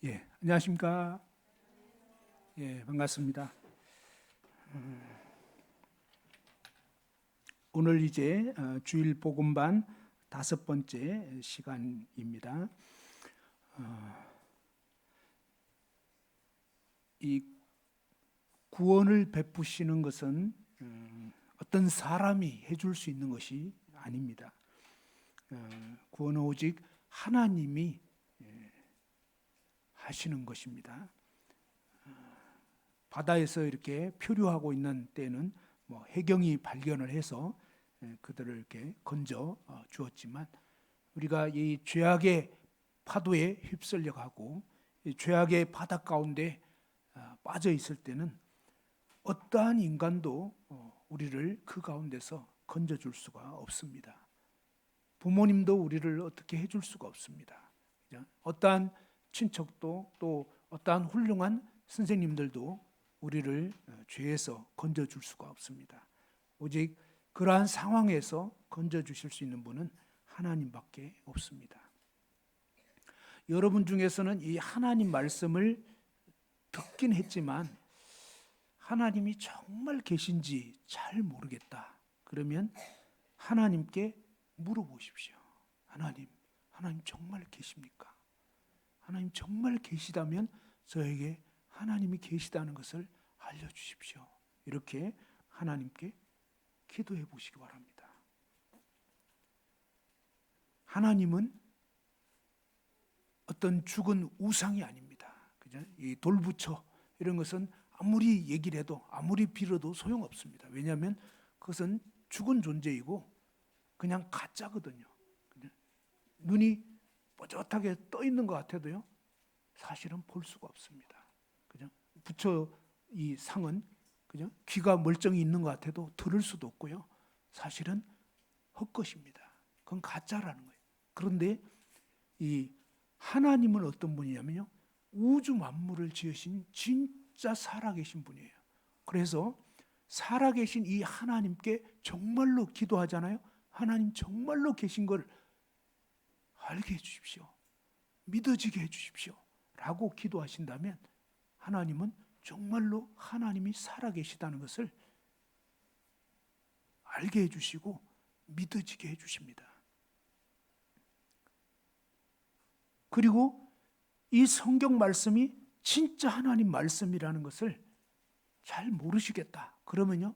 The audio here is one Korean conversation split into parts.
안녕하십니까? 반갑습니다. 오늘 이제 주일 복음반 5번째 시간입니다. 이 구원을 베푸시는 것은 어떤 사람이 해줄 수 있는 것이 아닙니다. 구원은 오직 하나님이 하시는 것입니다. 바다에서 이렇게 표류하고 있는 때는 해경이 발견을 해서 그들을 이렇게 건져 주었지만, 우리가 이 죄악의 파도에 휩쓸려 가고 이 죄악의 바다 가운데 빠져 있을 때는 어떠한 인간도 우리를 그 가운데서 건져 줄 수가 없습니다. 부모님도 우리를 어떻게 해줄 수가 없습니다. 어떠한 친척도 또 어떠한 훌륭한 선생님들도 우리를 죄에서 건져줄 수가 없습니다. 오직 그러한 상황에서 건져주실 수 있는 분은 하나님밖에 없습니다. 여러분 중에서는 이 하나님 말씀을 듣긴 했지만 하나님이 정말 계신지 잘 모르겠다. 그러면 하나님께 물어보십시오. 하나님 정말 계십니까? 하나님 정말 계시다면 저에게 하나님이 계시다는 것을 알려주십시오. 이렇게 하나님께 기도해 보시기 바랍니다. 하나님은 어떤 죽은 우상이 아닙니다. 그죠? 이 돌부처 이런 것은 아무리 얘기를 해도 아무리 빌어도 소용없습니다. 왜냐하면 그것은 죽은 존재이고 그냥 가짜거든요. 눈이 뽀젓하게 떠 있는 것 같아도요, 사실은 볼 수가 없습니다. 그죠? 부처 이 상은 그죠? 귀가 멀쩡히 있는 것 같아도 들을 수도 없고요, 사실은 헛것입니다. 그건 가짜라는 거예요. 그런데 이 하나님은 어떤 분이냐면요, 우주 만물을 지으신 진짜 살아계신 분이에요. 그래서 살아계신 이 하나님께 정말로 기도하잖아요. 하나님 정말로 계신 걸 알게 해주십시오. 믿어지게 해주십시오. 라고 기도하신다면 하나님은 정말로 하나님이 살아계시다는 것을 알게 해주시고 믿어지게 해주십니다. 그리고 이 성경 말씀이 진짜 하나님 말씀이라는 것을 잘 모르시겠다. 그러면요,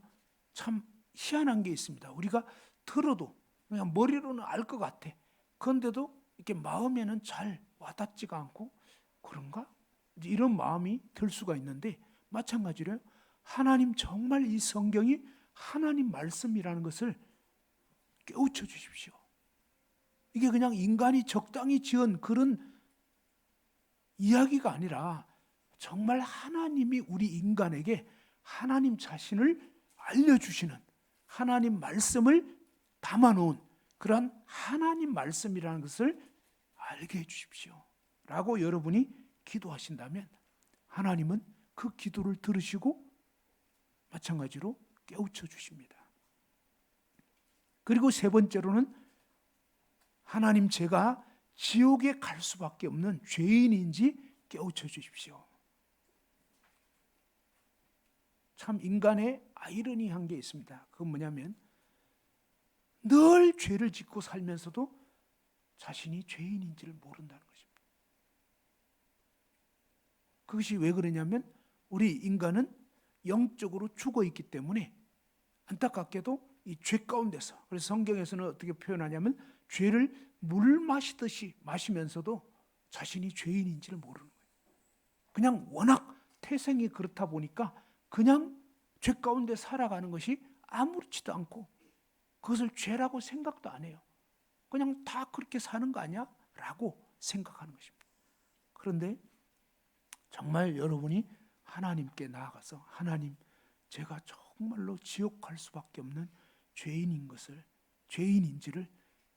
참 희한한 게 있습니다. 우리가 들어도 그냥 머리로는 알 것 같아. 그런데도 이렇게 마음에는 잘 와닿지가 않고, 그런가? 이런 마음이 들 수가 있는데, 마찬가지로 하나님 정말 이 성경이 하나님 말씀이라는 것을 깨우쳐 주십시오. 이게 그냥 인간이 적당히 지은 그런 이야기가 아니라 정말 하나님이 우리 인간에게 하나님 자신을 알려주시는, 하나님 말씀을 담아놓은 그런 하나님 말씀이라는 것을 알게 해주십시오 라고 여러분이 기도하신다면 하나님은 그 기도를 들으시고 마찬가지로 깨우쳐 주십니다. 그리고 세 번째로는, 하나님 제가 지옥에 갈 수밖에 없는 죄인인지 깨우쳐 주십시오. 참 인간의 아이러니한 게 있습니다. 그건 뭐냐면 늘 죄를 짓고 살면서도 자신이 죄인인지를 모른다는 것입니다. 그것이 왜 그러냐면 우리 인간은 영적으로 죽어 있기 때문에 안타깝게도 이 죄 가운데서, 그래서 성경에서는 어떻게 표현하냐면 죄를 물 마시듯이 마시면서도 자신이 죄인인지를 모르는 거예요. 그냥 워낙 태생이 그렇다 보니까 그냥 죄 가운데 살아가는 것이 아무렇지도 않고 그것을 죄라고 생각도 안 해요. 그냥 다 그렇게 사는 거 아니야? 라고 생각하는 것입니다. 그런데 정말 여러분이 하나님께 나아가서 하나님 제가 정말로 지옥 갈 수밖에 없는 죄인인 것을, 죄인인지를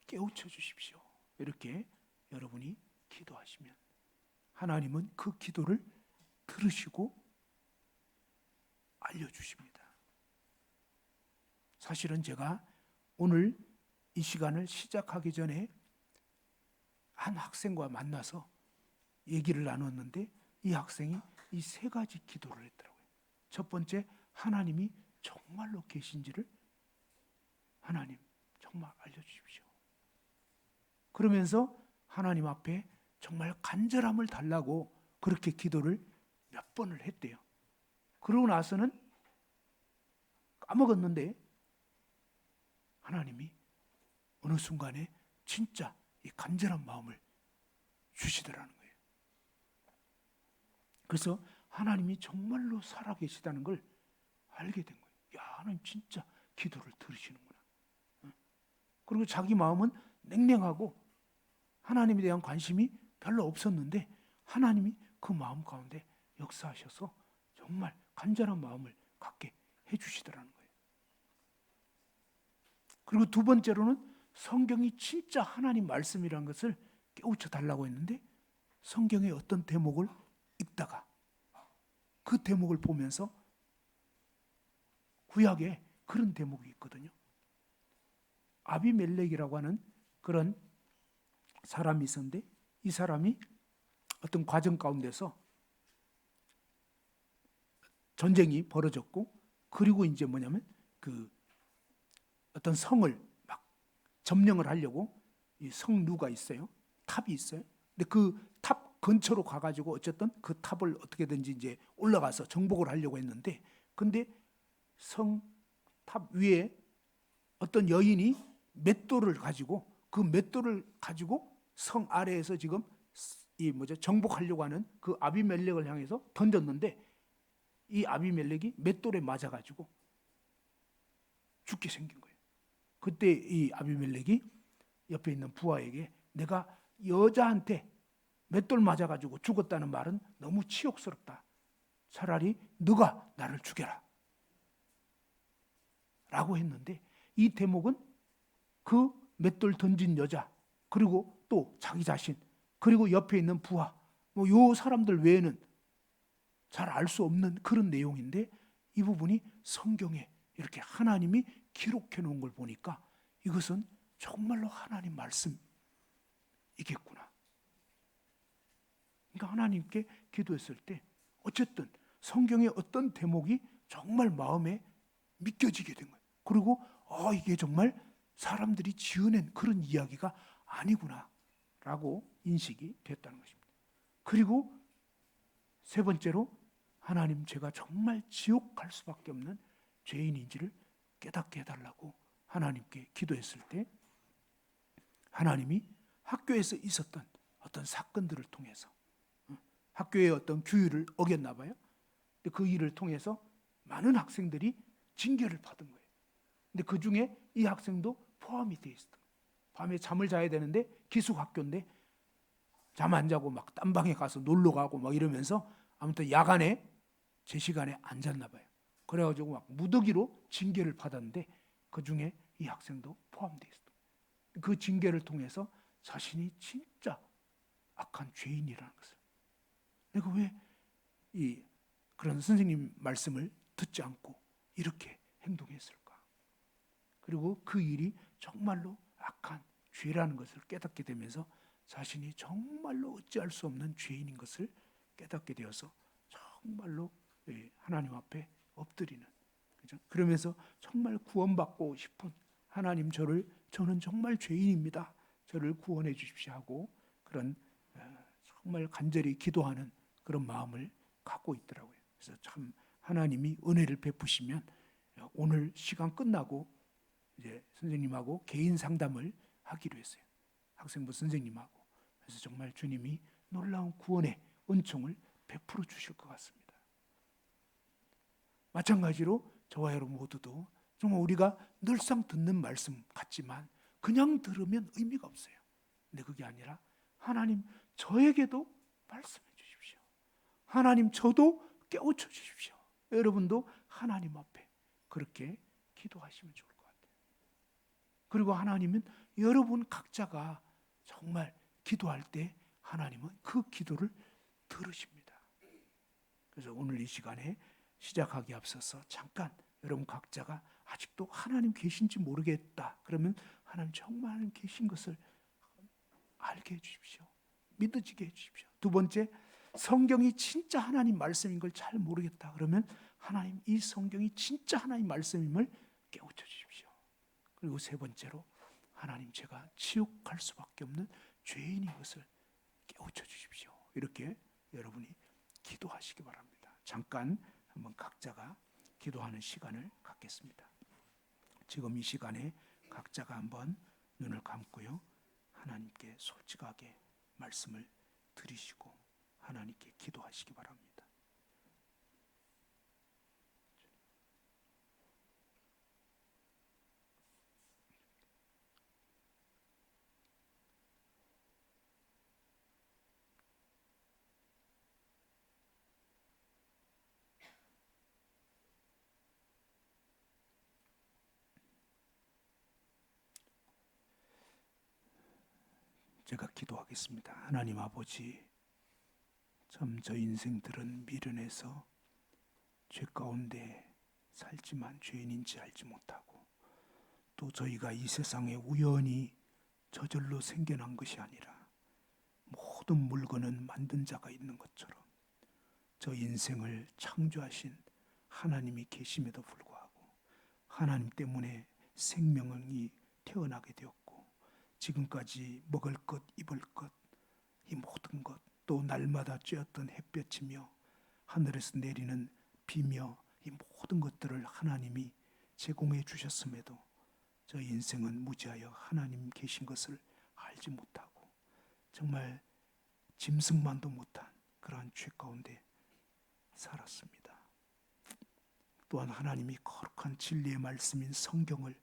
깨우쳐 주십시오. 이렇게 여러분이 기도하시면 하나님은 그 기도를 들으시고 알려주십니다. 사실은 제가 오늘 이 시간을 시작하기 전에 한 학생과 만나서 얘기를 나눴는데 이 학생이 이 세 가지 기도를 했더라고요. 첫 번째, 하나님이 정말로 계신지를 하나님 정말 알려주십시오. 그러면서 하나님 앞에 정말 간절함을 달라고 그렇게 기도를 몇 번을 했대요. 그러고 나서는 까먹었는데 하나님이 어느 순간에 진짜 이 간절한 마음을 주시더라는 거예요. 그래서 하나님이 정말로 살아계시다는 걸 알게 된 거예요. 야, 하나님 진짜 기도를 들으시는구나. 그리고 자기 마음은 냉랭하고 하나님에 대한 관심이 별로 없었는데 하나님이 그 마음 가운데 역사하셔서 정말 간절한 마음을 갖게 해주시더라는 거예요. 그리고 두 번째로는 성경이 진짜 하나님 말씀이라는 것을 깨우쳐 달라고 했는데 성경의 어떤 대목을 읽다가 그 대목을 보면서 구약에 그런 대목이 있거든요. 아비멜렉이라고 하는 그런 사람이 있었는데 이 사람이 어떤 과정 가운데서 전쟁이 벌어졌고 그리고 이제 뭐냐면 그 어떤 성을 막 점령을 하려고 이 성루가 있어요. 탑이 있어요. 근데 그 탑 근처로 가가지고 어쨌든 그 탑을 어떻게든지 이제 올라가서 정복을 하려고 했는데 근데 성 탑 위에 어떤 여인이 맷돌을 가지고 그 맷돌을 가지고 성 아래에서 지금 이 정복하려고 하는 그 아비멜렉을 향해서 던졌는데 이 아비멜렉이 맷돌에 맞아가지고 죽게 생긴 거예요. 그때 이 아비멜렉이 옆에 있는 부하에게 내가 여자한테 맷돌 맞아가지고 죽었다는 말은 너무 치욕스럽다. 차라리 너가 나를 죽여라. 라고 했는데 이 대목은 그 맷돌 던진 여자 그리고 또 자기 자신 그리고 옆에 있는 부하 요 사람들 외에는 잘 알 수 없는 그런 내용인데 이 부분이 성경에 이렇게 하나님이 기록해 놓은 걸 보니까 이것은 정말로 하나님 말씀이겠구나. 그러니까 하나님께 기도했을 때 어쨌든 성경의 어떤 대목이 정말 마음에 믿겨지게 된 거예요. 그리고 이게 정말 사람들이 지어낸 그런 이야기가 아니구나 라고 인식이 됐다는 것입니다. 그리고 세 번째로 하나님 제가 정말 지옥 갈 수밖에 없는 죄인인지를 깨닫게 해달라고 하나님께 기도했을 때 하나님이 학교에서 있었던 어떤 사건들을 통해서 학교의 어떤 규율을 어겼나 봐요. 그 일을 통해서 많은 학생들이 징계를 받은 거예요. 근데 그 중에 이 학생도 포함이 돼 있었던 거예요. 밤에 잠을 자야 되는데 기숙학교인데 잠 안 자고 막 딴 방에 가서 놀러 가고 막 이러면서 아무튼 야간에 제 시간에 안 잤나 봐요. 그래가지고 막 무더기로 징계를 받았는데 그 중에 이 학생도 포함돼 있었던 거예요. 그 징계를 통해서 자신이 진짜 악한 죄인이라는 것을 내가 왜 이 그런 선생님 말씀을 듣지 않고 이렇게 행동했을까? 그리고 그 일이 정말로 악한 죄라는 것을 깨닫게 되면서 자신이 정말로 어찌할 수 없는 죄인인 것을 깨닫게 되어서 정말로 하나님 앞에 엎드리는 그죠? 그러면서 정말 구원받고 싶은 하나님 저는 정말 죄인입니다. 저를 구원해 주십시오 하고 그런 정말 간절히 기도하는 그런 마음을 갖고 있더라고요. 그래서 참 하나님이 은혜를 베푸시면 오늘 시간 끝나고 이제 선생님하고 개인 상담을 하기로 했어요. 학생부 선생님하고. 그래서 정말 주님이 놀라운 구원의 은총을 베풀어 주실 것 같습니다. 마찬가지로 저와 여러분 모두도 정말 우리가 늘상 듣는 말씀 같지만 그냥 들으면 의미가 없어요. 근데 그게 아니라 하나님 저에게도 말씀해 주십시오. 하나님 저도 깨우쳐 주십시오. 여러분도 하나님 앞에 그렇게 기도하시면 좋을 것 같아요. 그리고 하나님은 여러분 각자가 정말 기도할 때 하나님은 그 기도를 들으십니다. 그래서 오늘 이 시간에 시작하기 앞서서 잠깐 여러분 각자가 아직도 하나님 계신지 모르겠다. 그러면 하나님 정말 하나님 계신 것을 알게 해주십시오. 믿어지게 해주십시오. 두 번째, 성경이 진짜 하나님 말씀인 걸 잘 모르겠다. 그러면 하나님, 이 성경이 진짜 하나님 말씀임을 깨우쳐 주십시오. 그리고 세 번째로, 하나님, 제가 지옥 갈 수밖에 없는 죄인인 것을 깨우쳐 주십시오. 이렇게 여러분이 기도하시기 바랍니다. 잠깐 한번 각자가 기도하는 시간을 갖겠습니다. 지금 이 시간에 각자가 한번 눈을 감고요, 하나님께 솔직하게 말씀을 드리시고 하나님께 기도하시기 바랍니다. 제가 기도하겠습니다. 하나님 아버지, 참 저 인생들은 미련해서 죄 가운데 살지만 죄인인지 알지 못하고, 또 저희가 이 세상에 우연히 저절로 생겨난 것이 아니라 모든 물건은 만든 자가 있는 것처럼 저 인생을 창조하신 하나님이 계심에도 불구하고 하나님 때문에 생명이 태어나게 되었고, 지금까지 먹을 것, 입을 것, 이 모든 것, 또 날마다 쬐었던 햇볕이며 하늘에서 내리는 비며 이 모든 것들을 하나님이 제공해 주셨음에도 저 인생은 무지하여 하나님 계신 것을 알지 못하고 정말 짐승만도 못한 그러한 죄 가운데 살았습니다. 또한 하나님이 거룩한 진리의 말씀인 성경을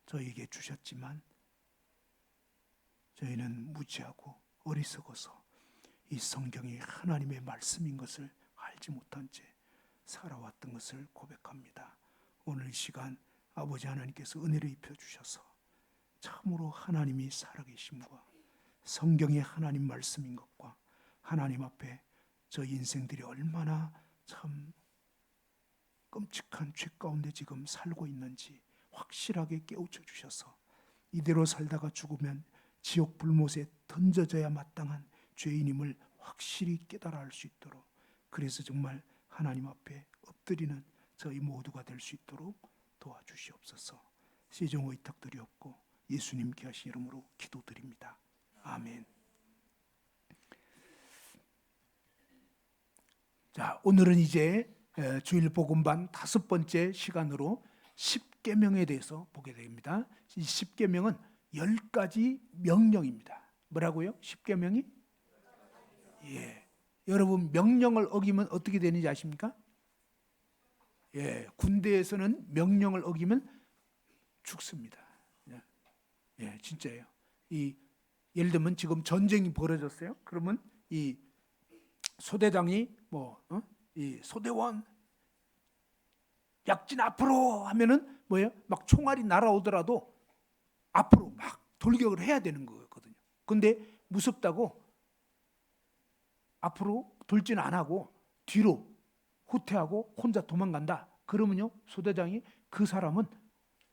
저에게 주셨지만 저희는 무지하고 어리석어서 이 성경이 하나님의 말씀인 것을 알지 못한 채 살아왔던 것을 고백합니다. 오늘 이 시간 아버지 하나님께서 은혜를 입혀주셔서 참으로 하나님이 살아계심과 성경이 하나님 말씀인 것과 하나님 앞에 저 인생들이 얼마나 참 끔찍한 죄 가운데 지금 살고 있는지 확실하게 깨우쳐 주셔서 이대로 살다가 죽으면 지옥 불못에 던져져야 마땅한 죄인임을 확실히 깨달아 알 수 있도록, 그래서 정말 하나님 앞에 엎드리는 저희 모두가 될 수 있도록 도와주시옵소서. 시종 의탁드리옵고 예수님 귀하신 이름으로 기도드립니다. 아멘. 자, 오늘은 이제 주일 복음반 5번째 시간으로 십계명에 대해서 보게 됩니다. 이 십계명은 10가지 명령입니다. 뭐라고요? 십계명이? 예. 여러분, 명령을 어기면 어떻게 되는지 아십니까? 예. 군대에서는 명령을 어기면 죽습니다. 예, 진짜예요. 예를 들면 지금 전쟁이 벌어졌어요. 그러면 이 소대장이 이 소대원 약진 앞으로 하면은 뭐예요? 막 총알이 날아오더라도 앞으로 막 돌격을 해야 되는 거거든요. 근데 무섭다고 앞으로 돌진 안 하고 뒤로 후퇴하고 혼자 도망간다. 그러면요, 소대장이 그 사람은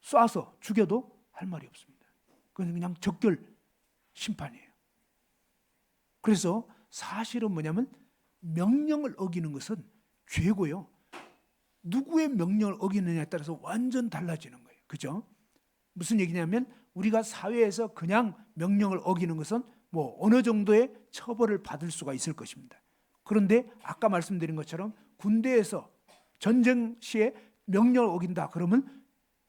쏴서 죽여도 할 말이 없습니다. 그냥 적결 심판이에요. 그래서 사실은 뭐냐면 명령을 어기는 것은 죄고요. 누구의 명령을 어기느냐에 따라서 완전 달라지는 거예요. 그죠? 무슨 얘기냐면 우리가 사회에서 그냥 명령을 어기는 것은 뭐 어느 정도의 처벌을 받을 수가 있을 것입니다. 그런데 아까 말씀드린 것처럼 군대에서 전쟁 시에 명령을 어긴다 그러면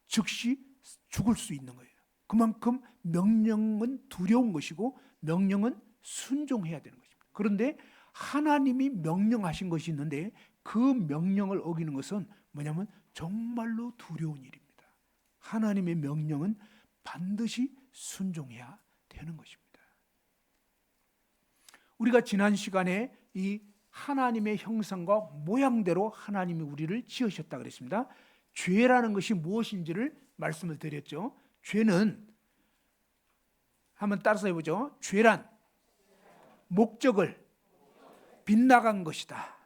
즉시 죽을 수 있는 거예요. 그만큼 명령은 두려운 것이고 명령은 순종해야 되는 것입니다. 그런데 하나님이 명령하신 것이 있는데 그 명령을 어기는 것은 뭐냐면 정말로 두려운 일입니다. 하나님의 명령은 반드시 순종해야 되는 것입니다. 우리가 지난 시간에 이 하나님의 형상과 모양대로 하나님이 우리를 지으셨다 그랬습니다. 죄라는 것이 무엇인지를 말씀을 드렸죠. 죄는 한번 따라서 해보죠. 죄란 목적을 빗나간 것이다.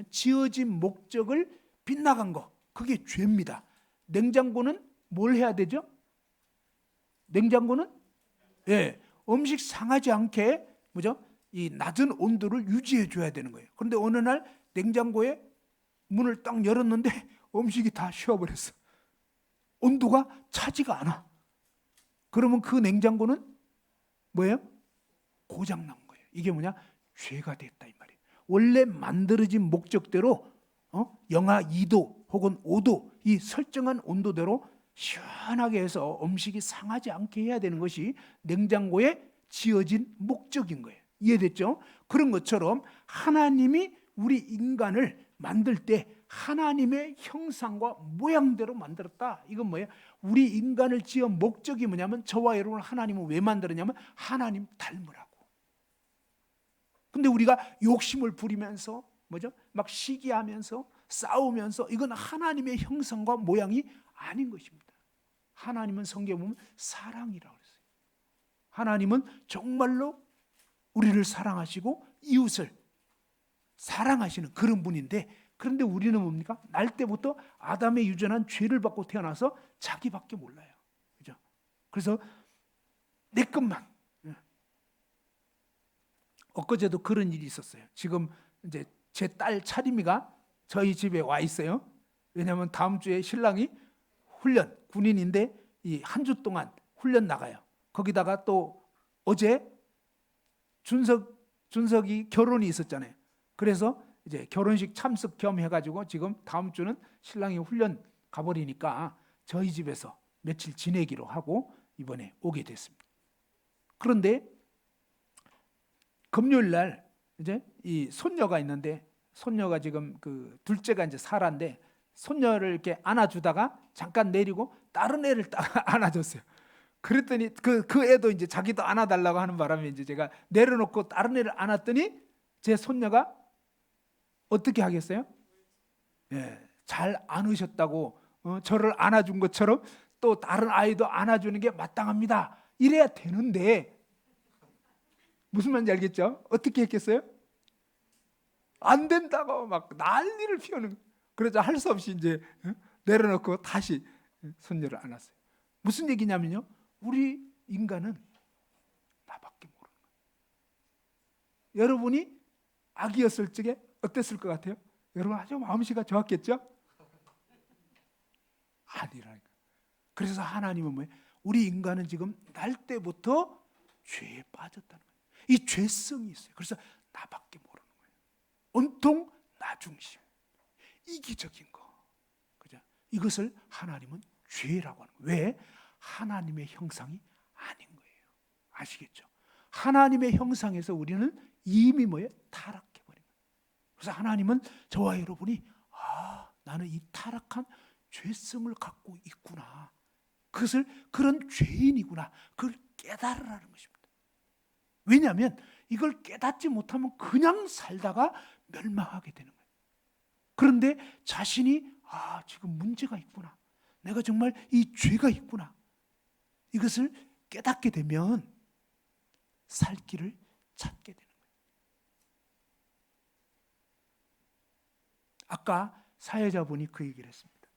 지어진 목적을 빗나간 것, 그게 죄입니다. 냉장고는 뭘 해야 되죠? 냉장고는 음식 상하지 않게 뭐죠? 이 낮은 온도를 유지해 줘야 되는 거예요. 그런데 어느 날 냉장고에 문을 딱 열었는데 음식이 다 식어버렸어. 온도가 차지가 않아. 그러면 그 냉장고는 뭐예요? 고장난 거예요. 이게 뭐냐? 죄가 됐다 이 말이에요. 원래 만들어진 목적대로 영하 2도 혹은 5도 이 설정한 온도대로 시원하게 해서 음식이 상하지 않게 해야 되는 것이 냉장고에 지어진 목적인 거예요. 이해됐죠? 그런 것처럼 하나님이 우리 인간을 만들 때 하나님의 형상과 모양대로 만들었다. 이건 뭐예요? 우리 인간을 지은 목적이 뭐냐면 저와 여러분을 하나님은 왜 만들었냐면 하나님 닮으라고. 근데 우리가 욕심을 부리면서 뭐죠? 막 시기하면서 싸우면서 이건 하나님의 형상과 모양이 아닌 것입니다. 하나님은 성경에 보면 사랑이라고 했어요. 하나님은 정말로 우리를 사랑하시고 이웃을 사랑하시는 그런 분인데, 그런데 우리는 뭡니까? 날 때부터 아담의 유전한 죄를 받고 태어나서 자기밖에 몰라요. 그죠? 그래서 내 것만. 엊그제도 그런 일이 있었어요. 지금 이제 제 딸 차림이가 저희 집에 와 있어요. 왜냐하면 다음 주에 신랑이 훈련, 군인인데 이 한 주 동안 훈련 나가요. 거기다가 또 어제 준석이 결혼이 있었잖아요. 그래서 이제 결혼식 참석 겸 해가지고 지금 다음 주는 신랑이 훈련 가버리니까 저희 집에서 며칠 지내기로 하고 이번에 오게 됐습니다. 그런데 금요일 날 이제 이 손녀가 있는데, 손녀가 지금 그 둘째가 이제 사라인데 손녀를 이렇게 안아주다가 잠깐 내리고 다른 애를 딱 안아줬어요. 그랬더니 그 애도 이제 자기도 안아달라고 하는 바람에 이제 제가 내려놓고 다른 애를 안았더니 제 손녀가 어떻게 하겠어요? 예, 잘 안으셨다고 저를 안아준 것처럼 또 다른 아이도 안아주는 게 마땅합니다. 이래야 되는데 무슨 말인지 알겠죠? 어떻게 했겠어요? 안 된다고 막 난리를 피우는. 그러자 할 수 없이 이제 내려놓고 다시 손녀를 안았어요. 무슨 얘기냐면요, 우리 인간은 나밖에 모르는 거예요. 여러분이 아기였을 적에 어땠을 것 같아요? 여러분 아주 마음씨가 좋았겠죠? 아니라니까. 그래서 하나님은 뭐예요? 우리 인간은 지금 날 때부터 죄에 빠졌다는 거예요. 이 죄성이 있어요. 그래서 나밖에 모르는 거예요. 온통 나 중심, 이기적인 거, 그죠? 이것을 하나님은 죄라고 하는 거예요. 왜? 하나님의 형상이 아닌 거예요. 아시겠죠? 하나님의 형상에서 우리는 이미 뭐예요? 타락해버린 거예요. 그래서 하나님은 저와 여러분이 나는 이 타락한 죄성을 갖고 있구나, 그것을 그런 죄인이구나, 그걸 깨달으라는 것입니다. 왜냐하면 이걸 깨닫지 못하면 그냥 살다가 멸망하게 되는 거예요. 그런데 자신이 지금 문제가 있구나, 내가 정말 이 죄가 있구나, 이것을 깨닫게 되면 살 길을 찾게 되는 거예요. 아까 사회자분이 그 얘기를 했습니다.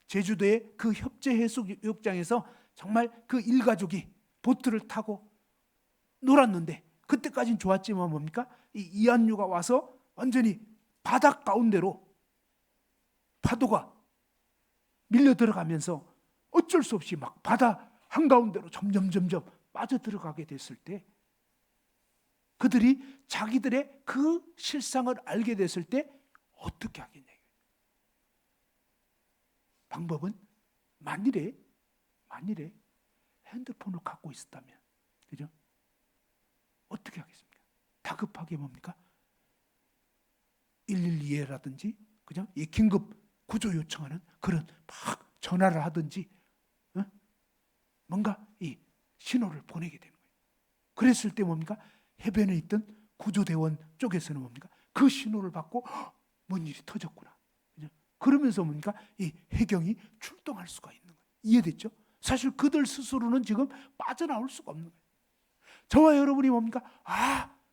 제주도의 그 협재해수욕장에서 정말 그 일가족이 보트를 타고 놀았는데 그때까지는 좋았지만 뭡니까? 이 이한류가 와서 완전히 바닷 가운데로 파도가 밀려 들어가면서 어쩔 수 없이 막 바다 한가운데로 점점 빠져들어가게 됐을 때 그들이 자기들의 그 실상을 알게 됐을 때 어떻게 하겠냐. 방법은 만일에 핸드폰을 갖고 있었다면, 그죠? 어떻게 하겠습니까? 다급하게 뭡니까? 112라든지, 그죠? 이 긴급 구조 요청하는 그런 막 전화를 하든지, 뭔가 이 신호를 보내게 되는 거예요. 그랬을 때 뭡니까? 해변에 있던 구조대원 쪽에서는 뭡니까? 그 신호를 받고 뭔 일이 터졌구나, 그죠? 그러면서 뭡니까? 이 해경이 출동할 수가 있는 거예요. 이해됐죠? 사실 그들 스스로는 지금 빠져나올 수가 없는 거예요. 저와 여러분이 뭡니까?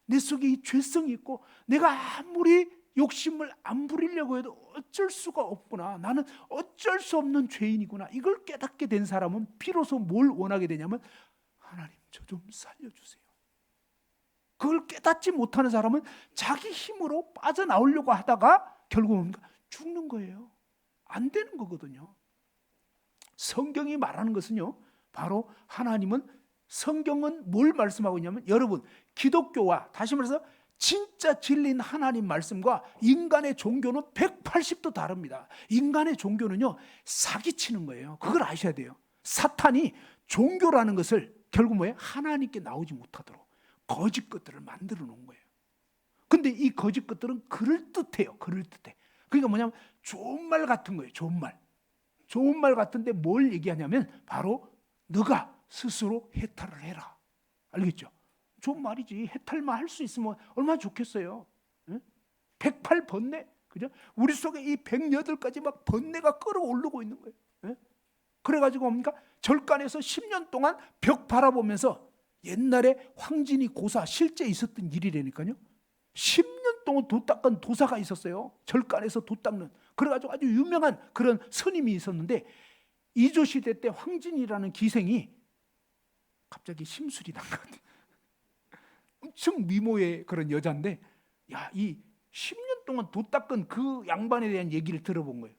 내 속에 이 죄성이 있고 내가 아무리 욕심을 안 부리려고 해도 어쩔 수가 없구나, 나는 어쩔 수 없는 죄인이구나, 이걸 깨닫게 된 사람은 비로소 뭘 원하게 되냐면 하나님 저 좀 살려주세요. 그걸 깨닫지 못하는 사람은 자기 힘으로 빠져나오려고 하다가 결국은 죽는 거예요. 안 되는 거거든요. 성경이 말하는 것은요, 바로 하나님은, 성경은 뭘 말씀하고 있냐면, 여러분, 기독교와 다시 말해서 진짜 진리인 하나님 말씀과 인간의 종교는 180도 다릅니다. 인간의 종교는요, 사기치는 거예요. 그걸 아셔야 돼요. 사탄이 종교라는 것을 결국 뭐예요? 하나님께 나오지 못하도록 거짓 것들을 만들어 놓은 거예요. 근데 이 거짓 것들은 그럴듯해요. 그럴듯해. 그러니까 뭐냐면 좋은 말 같은 거예요. 좋은 말. 좋은 말 같은데 뭘 얘기하냐면 바로 너가 스스로 해탈을 해라. 알겠죠? 좋은 말이지. 해탈만 할 수 있으면 얼마나 좋겠어요. 응? 108번뇌. 그죠? 우리 속에 이 108가지 막 번뇌가 끌어오르고 있는 거예요. 응? 그래가지고 뭡니까? 절간에서 10년 동안 벽 바라보면서, 옛날에 황진이 고사 실제 있었던 일이라니까요. 10년 동안 도 닦은 도사가 있었어요. 절간에서 도 닦는. 그래가지고 아주 유명한 그런 스님이 있었는데, 이조 시대 때 황진이라는 기생이 갑자기 심술이 난 것 같아요. 엄청 미모의 그런 여자인데, 야, 이 10년 동안 도 닦은 그 양반에 대한 얘기를 들어본 거예요.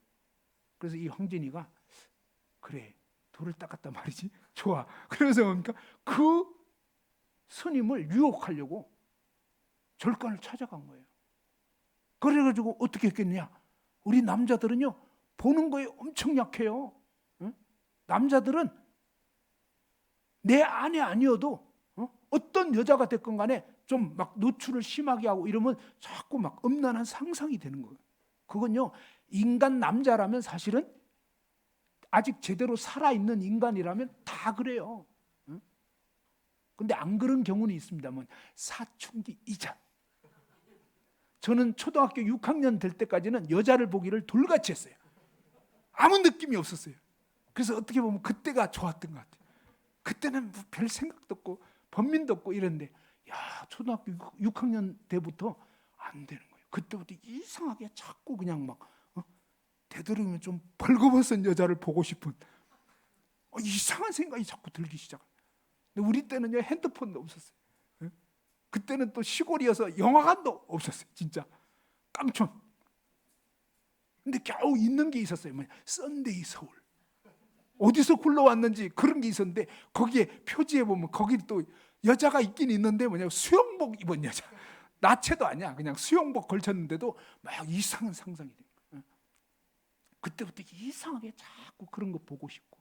그래서 이 황진이가 그래, 도를 닦았단 말이지. 좋아. 그래서 뭡니까? 그 스님을 유혹하려고 절간을 찾아간 거예요. 그래가지고 어떻게 했겠느냐? 우리 남자들은요, 보는 거에 엄청 약해요. 응? 남자들은 내 아내 아니어도 어떤 여자가 됐건 간에 좀 막 노출을 심하게 하고 이러면 자꾸 막 음란한 상상이 되는 거예요. 그건요, 인간 남자라면 사실은 아직 제대로 살아있는 인간이라면 다 그래요. 근데 안 그런 경우는 있습니다만, 사춘기 이전. 저는 초등학교 6학년 될 때까지는 여자를 보기를 돌같이 했어요. 아무 느낌이 없었어요. 그래서 어떻게 보면 그때가 좋았던 것 같아요. 그때는 뭐 별 생각도 없고 번민도 없고 이랬는데, 야, 초등학교 6학년 때부터 안 되는 거예요. 그때부터 이상하게 자꾸 그냥 막 되도록이면 좀 벌거벗은 여자를 보고 싶은 이상한 생각이 자꾸 들기 시작해요. 근데 우리 때는요, 핸드폰도 없었어요. 그때는 또 시골이어서 영화관도 없었어요. 진짜 깡촌. 근데 겨우 있는 게 있었어요. 뭐냐? 썬데이 서울. 어디서 굴러왔는지 그런 게 있었는데, 거기에 표지에 보면 거기 또 여자가 있긴 있는데 뭐냐, 수영복 입은 여자. 나체도 아니야. 그냥 수영복 걸쳤는데도 막 이상한 상상이 돼요. 그때부터 이상하게 자꾸 그런 거 보고 싶고.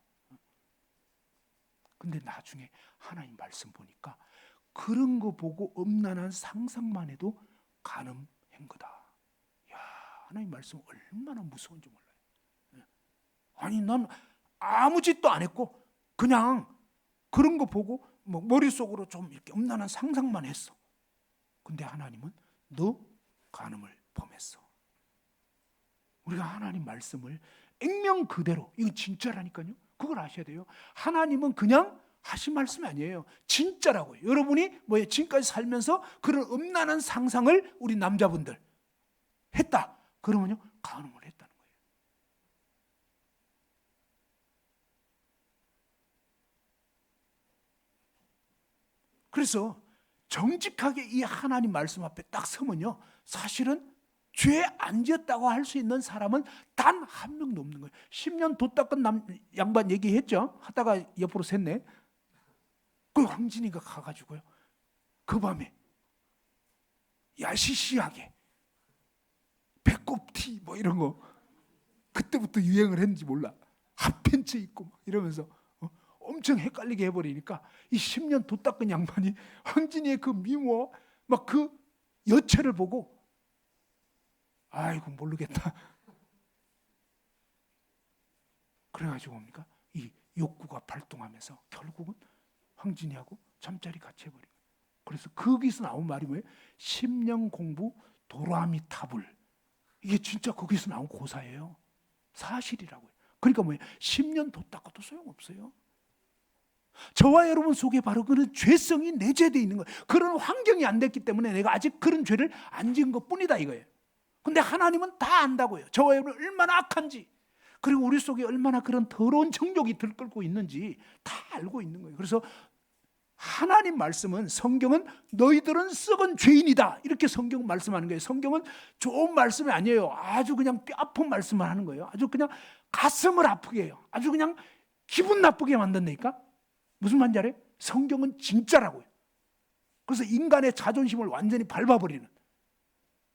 근데 나중에 하나님 말씀 보니까 그런 거 보고 음란한 상상만 해도 간음한 거다. 야, 하나님 말씀 얼마나 무서운지 몰라요. 아니, 난 아무 짓도 안 했고 그냥 그런 거 보고 뭐 머릿속으로 좀 이렇게 음란한 상상만 했어. 근데 하나님은 너 간음을 범했어. 우리가 하나님 말씀을 액면 그대로, 이거 진짜라니까요. 그걸 아셔야 돼요. 하나님은 그냥 하신 말씀이 아니에요. 진짜라고요. 여러분이 뭐예요? 지금까지 살면서 그런 음란한 상상을 우리 남자분들 했다. 그러면요, 간음을 했다는 거예요. 그래서 정직하게 이 하나님 말씀 앞에 딱 서면요, 사실은 죄 안 지었다고 할 수 있는 사람은 단 한 명도 없는 거예요. 10년 도 닦은 양반 얘기했죠. 하다가 옆으로 샜네. 그 황진이가 가가지고요, 그 밤에 야시시하게 배꼽 티 뭐 이런 거, 그때부터 유행을 했는지 몰라. 핫팬츠 입고 막 이러면서 엄청 헷갈리게 해버리니까 이 10년 도 닦은 양반이 황진이의 그 미모, 막 그 여체를 보고 아이고 모르겠다. 그래가지고 뭡니까? 이 욕구가 발동하면서 결국은 황진이하고 잠자리 같이 해버린 거예요. 그래서 거기서 나온 말이 뭐예요? 10년 공부 도라미 탑을. 이게 진짜 거기서 나온 고사예요. 사실이라고요. 그러니까 뭐예요? 10년 도 닦아도 소용없어요. 저와 여러분 속에 바로 그런 죄성이 내재되어 있는 거예요. 그런 환경이 안 됐기 때문에 내가 아직 그런 죄를 안 지은 것뿐이다 이거예요. 근데 하나님은 다 안다고요. 저와 여러분 얼마나 악한지, 그리고 우리 속에 얼마나 그런 더러운 정욕이 들끓고 있는지 다 알고 있는 거예요. 그래서 하나님 말씀은, 성경은 너희들은 썩은 죄인이다 이렇게 성경 말씀하는 거예요. 성경은 좋은 말씀이 아니에요. 아주 그냥 뼈 아픈 말씀을 하는 거예요. 아주 그냥 가슴을 아프게 해요. 아주 그냥 기분 나쁘게 만든다니까. 무슨 말인지 알아요? 성경은 진짜라고요. 그래서 인간의 자존심을 완전히 밟아버리는,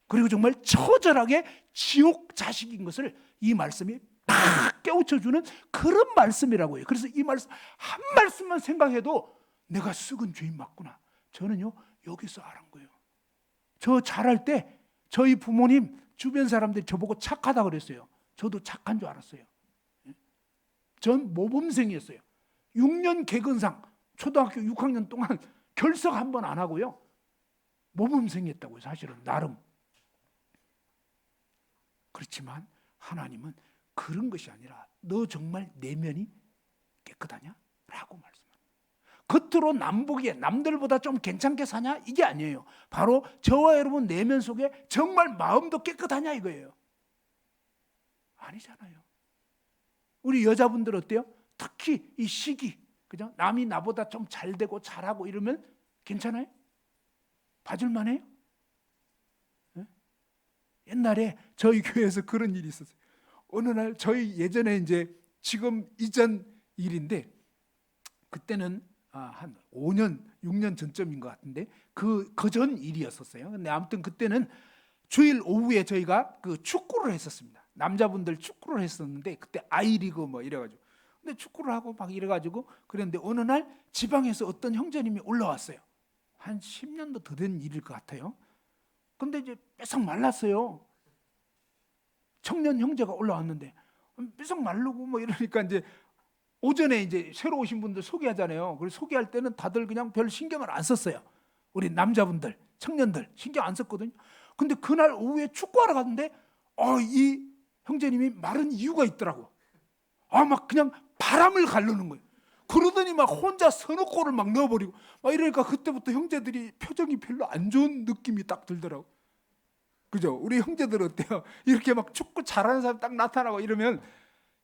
그리고 정말 처절하게 지옥 자식인 것을 이 말씀이 딱 깨우쳐주는 그런 말씀이라고요. 그래서 이 말씀 한 말씀만 생각해도 내가 썩은 죄인 맞구나. 저는요 여기서 알은 거예요. 저 자랄 때 저희 부모님 주변 사람들이 저보고 착하다 그랬어요. 저도 착한 줄 알았어요. 전 모범생이었어요. 6년 개근상 초등학교 6학년 동안 결석 한 번 안 하고요. 모범생이었다고요. 사실은 나름. 그렇지만 하나님은 그런 것이 아니라 너 정말 내면이 깨끗하냐? 라고 말씀합니다. 겉으로 남보기에 남들보다 좀 괜찮게 사냐? 이게 아니에요. 바로 저와 여러분 내면 속에 정말 마음도 깨끗하냐 이거예요. 아니잖아요. 우리 여자분들 어때요? 특히 이 시기, 그죠? 남이 나보다 좀 잘 되고 잘하고 이러면 괜찮아요? 봐줄만 해요? 네? 옛날에 저희 교회에서 그런 일이 있었어요. 어느 날 저희 예전에 이제 지금 이전 일인데, 그때는 한 5년, 6년 전쯤인 것 같은데 그전 일이었었어요. 근데 아무튼 그때는 주일 오후에 저희가 그 축구를 했었습니다. 남자분들 축구를 했었는데 그때 아이리그 뭐 이래가지고, 근데 축구를 하고 막 이래가지고 그랬는데 어느 날 지방에서 어떤 형제님이 올라왔어요. 한 10년도 더 된 일일 것 같아요. 근데 이제 뺏어 말랐어요. 청년 형제가 올라왔는데 뺏어 마르고 뭐 이러니까 이제 오전에 이제 새로 오신 분들 소개하잖아요. 그래서 소개할 때는 다들 그냥 별 신경을 안 썼어요. 우리 남자분들, 청년들 신경 안 썼거든요. 근데 그날 오후에 축구하러 갔는데 이 형제님이 마른 이유가 있더라고. 막 그냥 바람을 가르는 거예요. 그러더니 막 혼자 서너 골을 막 넣어버리고 막 이러니까 그때부터 형제들이 표정이 별로 안 좋은 느낌이 딱 들더라고. 그죠? 우리 형제들 어때요? 이렇게 막 축구 잘하는 사람 딱 나타나고 이러면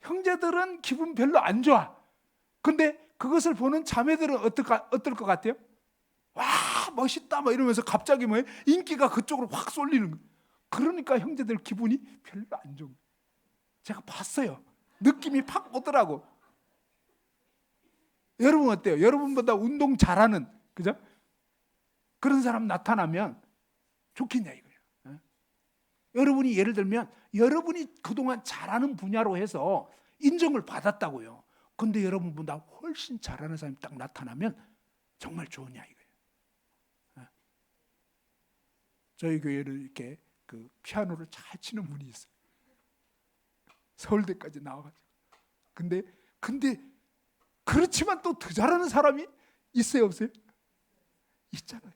형제들은 기분 별로 안 좋아. 근데 그것을 보는 자매들은 어떨 것 같아요? 와 멋있다 막 이러면서 갑자기 뭐 인기가 그쪽으로 확 쏠리는 거예요. 그러니까 형제들 기분이 별로 안 좋은 거예요. 제가 봤어요. 느낌이 팍 오더라고. 여러분 어때요? 여러분보다 운동 잘하는, 그죠? 그런 사람 나타나면 좋겠냐 이거예요. 여러분이 예를 들면 여러분이 그동안 잘하는 분야로 해서 인정을 받았다고요. 근데 여러분보다 훨씬 잘하는 사람이 딱 나타나면 정말 좋으냐 이거예요. 저희 교회를 이렇게 그 피아노를 잘 치는 분이 있어요. 서울대까지 나와가지고. 근데 그렇지만 또 더 잘하는 사람이 있어요, 없어요? 있잖아요.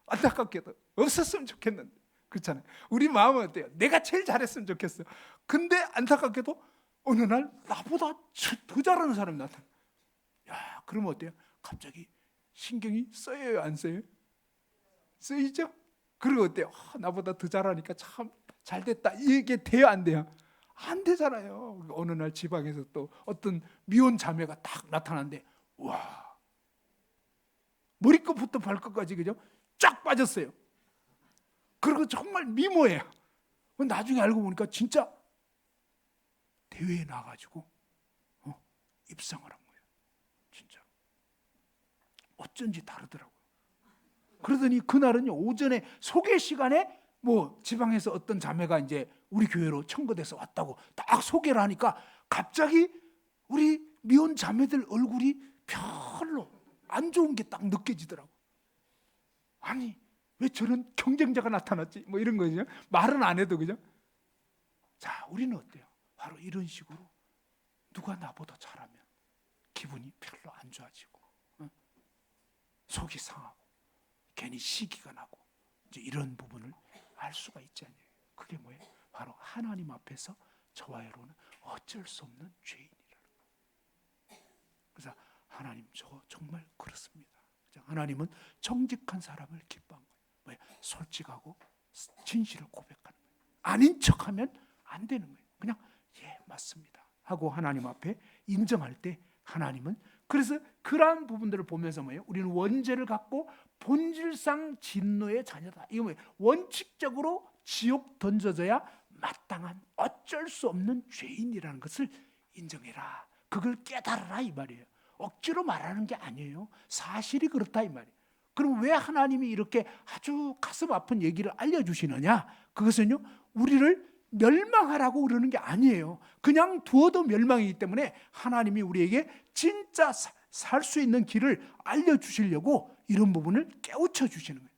안타깝게도 없었으면 좋겠는데. 그렇잖아요. 우리 마음은 어때요? 내가 제일 잘했으면 좋겠어. 근데 안타깝게도 어느 날 나보다 더 잘하는 사람이 나타나. 야, 그러면 어때요? 갑자기 신경이 쓰여요, 안 쓰여요? 쓰이죠? 그리고 어때요? 나보다 더 잘하니까 참 잘됐다. 이게 돼요, 안 돼요? 안 되잖아요. 어느 날 지방에서 또 어떤 미혼 자매가 딱 나타났는데, 와, 머리끝부터 발끝까지 그죠? 쫙 빠졌어요. 그리고 정말 미모예요. 나중에 알고 보니까 진짜 대회에 나가지고 입상을 한 거예요. 진짜 어쩐지 다르더라고요. 그러더니 그날은요 오전에 소개 시간에 뭐 지방에서 어떤 자매가 이제 우리 교회로 청거돼서 왔다고 딱 소개를 하니까 갑자기 우리 미혼 자매들 얼굴이 별로 안 좋은 게 딱 느껴지더라고. 아니 왜 저런 경쟁자가 나타났지? 뭐 이런 거죠. 말은 안 해도 그죠? 자, 우리는 어때요? 바로 이런 식으로 누가 나보다 잘하면 기분이 별로 안 좋아지고 속이 상하고 괜히 시기가 나고 이제 이런 부분을 알 수가 있지 않나요? 그게 뭐예요? 바로 하나님 앞에서 저와 여러분은 어쩔 수 없는 죄인이라는 거예요. 그래서 하나님 저 정말 그렇습니다. 하나님은 정직한 사람을 기뻐한 거예요. 솔직하고 진실을 고백하는 거예요. 아닌 척하면 안 되는 거예요. 그냥 예 맞습니다 하고 하나님 앞에 인정할 때 하나님은 그래서 그러한 부분들을 보면서 뭐예요? 우리는 원죄를 갖고 본질상 진노의 자녀다. 이거 뭐예요? 원칙적으로 지옥 던져져야 마땅한 어쩔 수 없는 죄인이라는 것을 인정해라. 그걸 깨달아라 이 말이에요. 억지로 말하는 게 아니에요. 사실이 그렇다 이 말이에요. 그럼 왜 하나님이 이렇게 아주 가슴 아픈 얘기를 알려주시느냐? 그것은요, 우리를 멸망하라고 그러는 게 아니에요. 그냥 두어도 멸망이기 때문에 하나님이 우리에게 진짜 살 수 있는 길을 알려주시려고 이런 부분을 깨우쳐 주시는 거예요.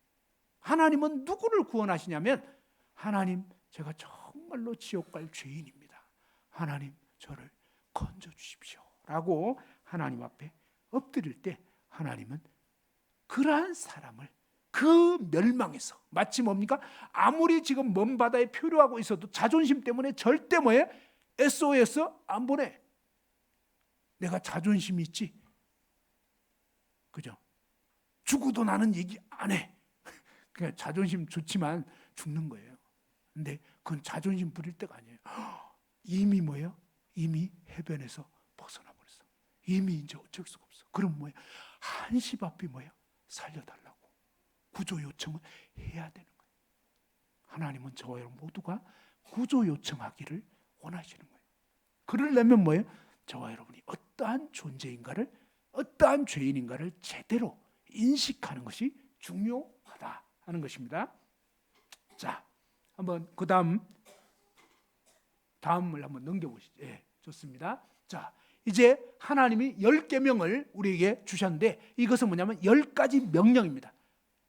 하나님은 누구를 구원하시냐면, 하나님, 제가 정말로 지옥 갈 죄인입니다. 하나님, 저를 건져주십시오 라고 하나님 앞에 엎드릴 때 하나님은 그러한 사람을 그 멸망에서, 마치 뭡니까? 아무리 지금 먼 바다에 표류하고 있어도 자존심 때문에 절대 뭐예요? SOS 안 보내. 내가 자존심이 있지. 그죠? 죽어도 나는 얘기 안 해. 그냥 자존심 좋지만 죽는 거예요. 근데 그건 자존심 부릴 때가 아니에요. 이미 뭐예요? 이미 해변에서 벗어나 버렸어. 이미 이제 어쩔 수가 없어. 그럼 뭐예요? 한시 앞이 뭐예요? 살려달라고 구조 요청을 해야 되는 거예요. 하나님은 저와 여러분 모두가 구조 요청하기를 원하시는 거예요. 그러려면 뭐예요? 저와 여러분이 어떠한 존재인가를, 어떠한 죄인인가를 제대로 인식하는 것이 중요하다 하는 것입니다. 자, 한번 그 다음을 한번 넘겨보시죠. 예, 좋습니다. 자, 이제 하나님이 10계명을 우리에게 주셨는데, 이것은 뭐냐면 10가지 명령입니다.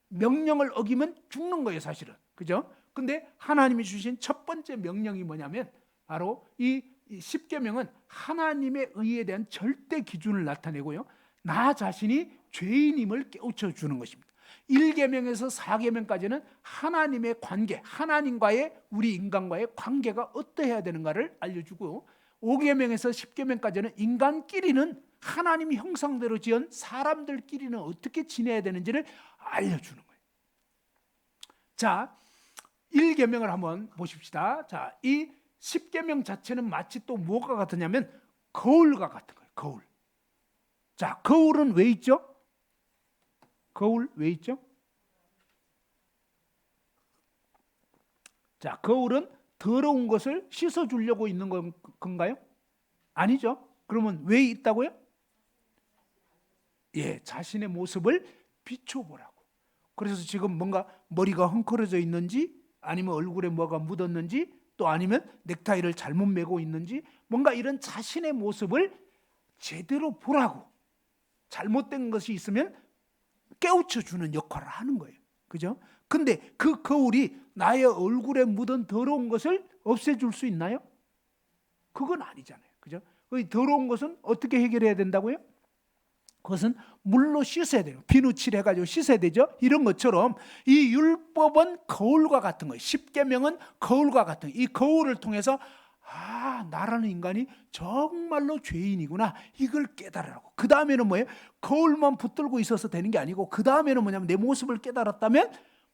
명령을 어기면 죽는 거예요, 사실은. 그죠? 근데 하나님이 주신 첫 번째 명령이 뭐냐면 바로 이 10계명은 하나님의 의에 대한 절대 기준을 나타내고요, 나 자신이 죄인임을 깨우쳐 주는 것입니다. 1계명에서 4계명까지는 하나님의 관계, 하나님과의, 우리 인간과의 관계가 어떠해야 되는가를 알려주고, 5계명에서 10계명까지는 인간끼리는 하나님이 형상대로 지은 사람들끼리는 어떻게 지내야 되는지를 알려주는 거예요. 자, 1계명을 한번 보십시다. 자, 이 10계명 자체는 마치 또 무엇과 같으냐면 거울과 같은 거예요. 거울. 자, 거울은 왜 있죠? 거울 왜 있죠? 자, 거울은 더러운 것을 씻어주려고 있는 건가요? 아니죠. 그러면 왜 있다고요? 예, 자신의 모습을 비춰보라고. 그래서 지금 뭔가 머리가 헝클어져 있는지, 아니면 얼굴에 뭐가 묻었는지, 또 아니면 넥타이를 잘못 매고 있는지, 뭔가 이런 자신의 모습을 제대로 보라고. 잘못된 것이 있으면 깨우쳐주는 역할을 하는 거예요. 그죠? 근데 그 거울이 나의 얼굴에 묻은 더러운 것을 없애줄 수 있나요? 그건 아니잖아요. 그죠? 그 더러운 것은 어떻게 해결해야 된다고요? 그것은 물로 씻어야 돼요. 비누칠 해가지고 씻어야 되죠. 이런 것처럼 이 율법은 거울과 같은 거예요. 10계명은 거울과 같은 거예요. 이 거울을 통해서 나라는 인간이 정말로 죄인이구나, 이걸 깨달으라고. 그 다음에는 뭐예요? 거울만 붙들고 있어서 되는 게 아니고, 그 다음에는 뭐냐면 내 모습을 깨달았다면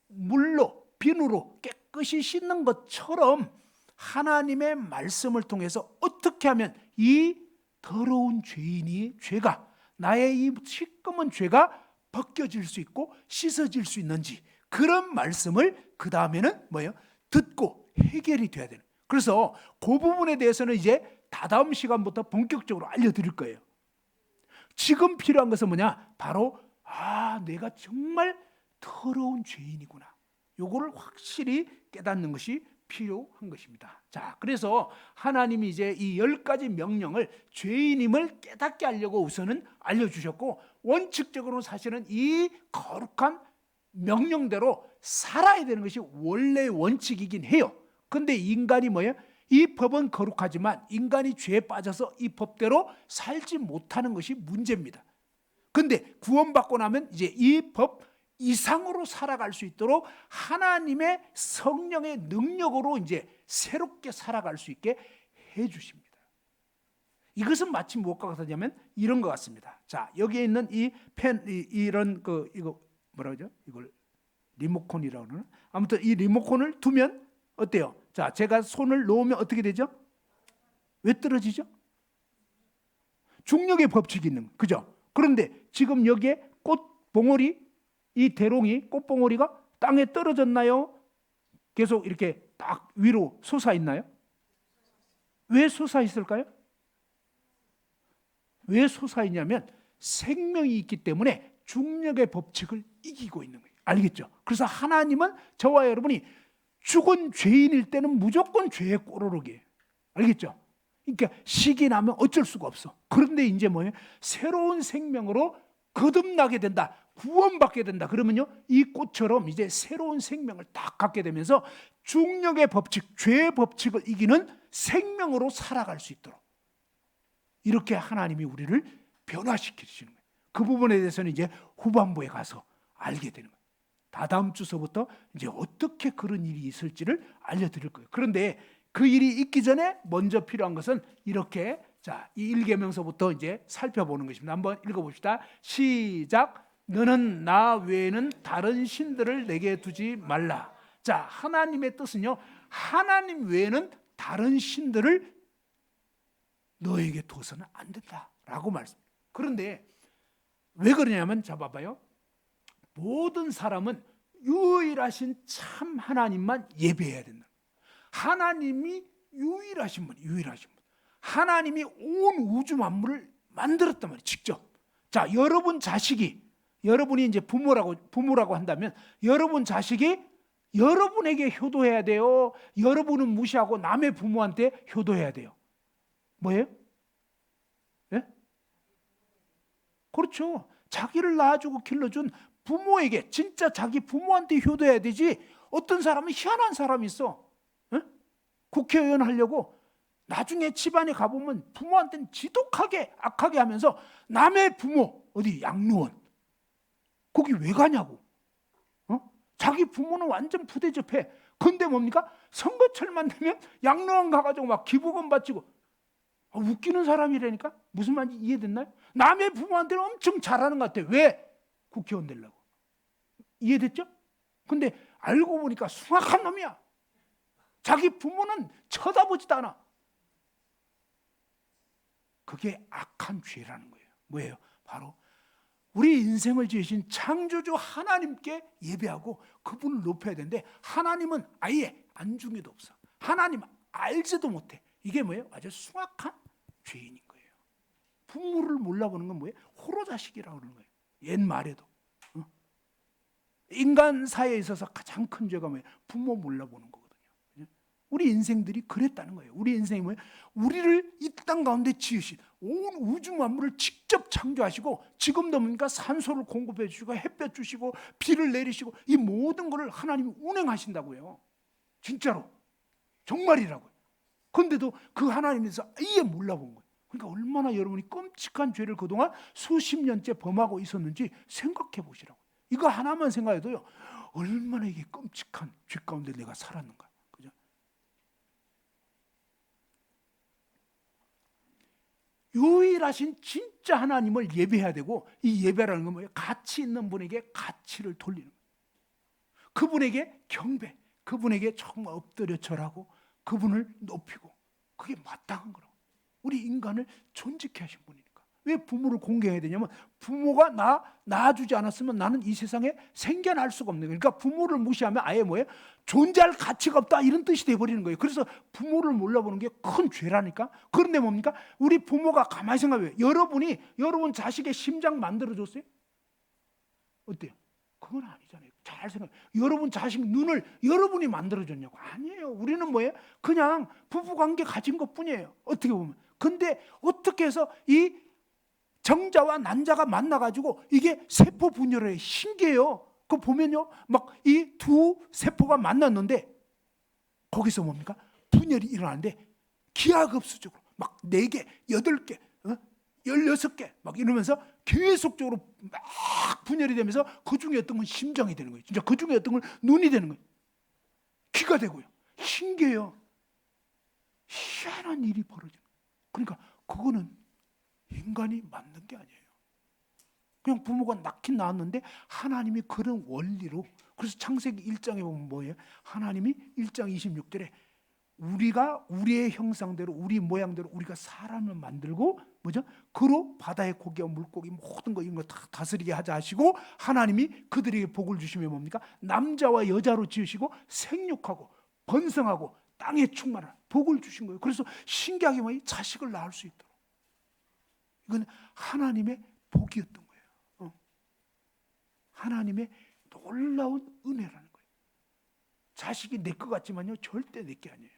물로, 비누로 깨끗이 씻는 것처럼 하나님의 말씀을 통해서 어떻게 하면 이 더러운 죄가, 나의 이 시꺼먼 죄가 벗겨질 수 있고 씻어질 수 있는지, 그런 말씀을 그 다음에는 뭐예요? 듣고 해결이 돼야 되는. 그래서 그 부분에 대해서는 이제 다다음 시간부터 본격적으로 알려드릴 거예요. 지금 필요한 것은 뭐냐? 바로 내가 정말 더러운 죄인이구나, 요거를 확실히 깨닫는 것이 필요한 것입니다. 자, 그래서 하나님이 이제 이 10가지 명령을 죄인임을 깨닫게 하려고 우선은 알려주셨고, 원칙적으로 사실은 이 거룩한 명령대로 살아야 되는 것이 원래의 원칙이긴 해요. 근데 인간이 뭐예요? 이 법은 거룩하지만 인간이 죄에 빠져서 이 법대로 살지 못하는 것이 문제입니다. 근데 구원받고 나면 이제 이 법 이상으로 살아갈 수 있도록 하나님의 성령의 능력으로 이제 새롭게 살아갈 수 있게 해주십니다. 이것은 마치 무엇과 같으냐면 이런 것 같습니다. 자, 여기에 있는 이 펜, 이런 이거 뭐라 그러죠? 이걸 리모컨이라고 그러나? 아무튼 이 리모컨을 두면 어때요? 자, 제가 손을 놓으면 어떻게 되죠? 왜 떨어지죠? 중력의 법칙이 있는 거죠. 그죠? 그런데 지금 여기에 꽃봉오리, 이 대롱이 꽃봉오리가 땅에 떨어졌나요? 계속 이렇게 딱 위로 솟아있나요? 왜 솟아있을까요? 왜 솟아있냐면 생명이 있기 때문에 중력의 법칙을 이기고 있는 거예요. 알겠죠? 그래서 하나님은 저와 여러분이 죽은 죄인일 때는 무조건 죄의 꼬르륵이에요. 알겠죠? 그러니까 식이 나면 어쩔 수가 없어. 그런데 이제 뭐예요? 새로운 생명으로 거듭나게 된다. 구원받게 된다. 그러면요, 이 꽃처럼 이제 새로운 생명을 딱 갖게 되면서 중력의 법칙, 죄의 법칙을 이기는 생명으로 살아갈 수 있도록 이렇게 하나님이 우리를 변화시키시는 거예요. 그 부분에 대해서는 이제 후반부에 가서 알게 되는 거예요. 다다음 주서부터 이제 어떻게 그런 일이 있을지를 알려드릴 거예요. 그런데 그 일이 있기 전에 먼저 필요한 것은 이렇게, 자, 이 1계명서부터 이제 살펴보는 것입니다. 한번 읽어봅시다. 시작. 너는 나 외에는 다른 신들을 내게 두지 말라. 자, 하나님의 뜻은요, 하나님 외에는 다른 신들을 너에게 둬서는 안 된다라고 말씀. 그런데 왜 그러냐면, 자 봐봐요. 모든 사람은 유일하신 참 하나님만 예배해야 된다. 하나님이 유일하신 분, 유일하신 분. 하나님이 온 우주 만물을 만들었단 말이에요, 직접. 자, 여러분 자식이, 여러분이 이제 부모라고 한다면, 여러분 자식이 여러분에게 효도해야 돼요? 여러분은 무시하고 남의 부모한테 효도해야 돼요? 뭐예요? 예? 그렇죠. 자기를 낳아주고 길러준 부모에게, 진짜 자기 부모한테 효도해야 되지. 어떤 사람은 희한한 사람이 있어. 예? 국회의원 하려고 나중에 집안에 가보면 부모한테는 지독하게 악하게 하면서 남의 부모, 어디 양로원, 거기 왜 가냐고. 자기 부모는 완전 부대접해. 근데 뭡니까? 선거철만 되면 양로원 가가지고 막 기부금 바치고. 웃기는 사람이라니까? 무슨 말인지 이해됐나요? 남의 부모한테는 엄청 잘하는 것 같아. 왜? 국회의원 되려고. 이해됐죠? 근데 알고 보니까 숭악한 놈이야. 자기 부모는 쳐다보지도 않아. 그게 악한 죄라는 거예요. 뭐예요? 바로 우리 인생을 지으신 창조주 하나님께 예배하고 그분을 높여야 되는데, 하나님은 아예 안중에도 없어. 하나님 알지도 못해. 이게 뭐예요? 아주 숭악한 죄인인 거예요. 부모를 몰라보는 건 뭐예요? 호로자식이라고 그러는 거예요. 옛말에도. 인간 사회에 있어서 가장 큰 죄가 뭐예요? 부모 몰라보는 거거든요. 우리 인생들이 그랬다는 거예요. 우리 인생이 뭐예요? 우리를 이 땅 가운데 지으신 온 우주 만물을 직접 창조하시고, 지금도 뭡니까? 산소를 공급해 주시고 햇볕 주시고 비를 내리시고, 이 모든 것을 하나님이 운행하신다고요. 진짜로. 정말이라고요. 그런데도 그 하나님에서 아예 몰라본 거예요. 그러니까 얼마나 여러분이 끔찍한 죄를 그동안 수십 년째 범하고 있었는지 생각해 보시라고요. 이거 하나만 생각해도요, 얼마나 이게 끔찍한 죄 가운데 내가 살았는가. 그죠? 유일하신 진짜 하나님을 예배해야 되고, 이 예배라는 건 뭐예요? 가치 있는 분에게 가치를 돌리는 거예요. 그분에게 경배, 그분에게 정말 엎드려 절하고 그분을 높이고, 그게 마땅한 거라고. 우리 인간을 존재케 하신 분이니까. 왜 부모를 공경해야 되냐면, 부모가 낳아주지 않았으면 나는 이 세상에 생겨날 수가 없는 거예요. 그러니까 부모를 무시하면 아예 뭐예요? 존재할 가치가 없다, 이런 뜻이 돼버리는 거예요. 그래서 부모를 몰라보는 게 큰 죄라니까. 그런데 뭡니까? 우리 부모가 가만히 생각해요. 여러분이 여러분 자식의 심장 만들어줬어요? 어때요? 그건 아니잖아요. 잘 생각해요. 여러분 자식 눈을 여러분이 만들어줬냐고. 아니에요. 우리는 뭐예요? 그냥 부부관계 가진 것뿐이에요. 어떻게 보면. 근데 어떻게 해서 이 정자와 난자가 만나가지고 이게 세포 분열에 신기해요. 그거 보면요, 막 이 두 세포가 만났는데 거기서 뭡니까? 분열이 일어나는데 기하급수적으로 막 4개, 8개, 16개 막 이러면서 계속적으로 막 분열이 되면서 그 중에 어떤 건 심장이 되는 거예요. 진짜 그 중에 어떤 건 눈이 되는 거예요. 귀가 되고요. 신기해요. 희한한 일이 벌어져요. 그러니까 그거는 인간이 만든 게 아니에요. 그냥 부모가 낳긴 낳았는데 하나님이 그런 원리로, 그래서 창세기 1장에 보면 뭐예요? 하나님이 1장 26절에 우리가 우리의 형상대로 우리 모양대로 우리가 사람을 만들고 뭐죠? 그로 바다의 고기와 물고기 모든 거 이런 거 다 다스리게 하자 하시고 하나님이 그들에게 복을 주시면 뭡니까? 남자와 여자로 지으시고 생육하고 번성하고 땅에 충만한 복을 주신 거예요. 그래서 신기하게 뭐 자식을 낳을 수 있도록. 이건 하나님의 복이었던 거예요. 하나님의 놀라운 은혜라는 거예요. 자식이 내 것 같지만요 절대 내 게 아니에요.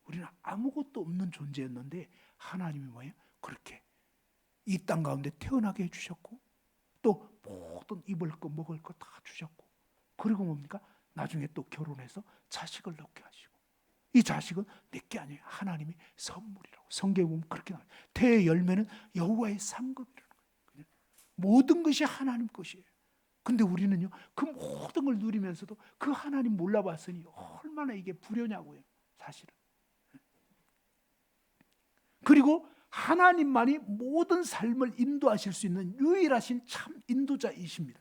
우리는 아무것도 없는 존재였는데 하나님이 뭐예요? 그렇게 이 땅 가운데 태어나게 해주셨고 또 모든 입을 거 먹을 거 다 주셨고 그리고 뭡니까? 나중에 또 결혼해서 자식을 낳게 하시고 이 자식은 내 게 아니에요. 하나님의 선물이라고 성경에 보면 그렇게 나와요. 태의 열매는 여호와의 상급이라는 거예요. 모든 것이 하나님 것이에요. 근데 우리는요 그 모든 걸 누리면서도 그 하나님 몰라봤으니 얼마나 이게 불효냐고요 사실은. 그리고 하나님만이 모든 삶을 인도하실 수 있는 유일하신 참 인도자이십니다.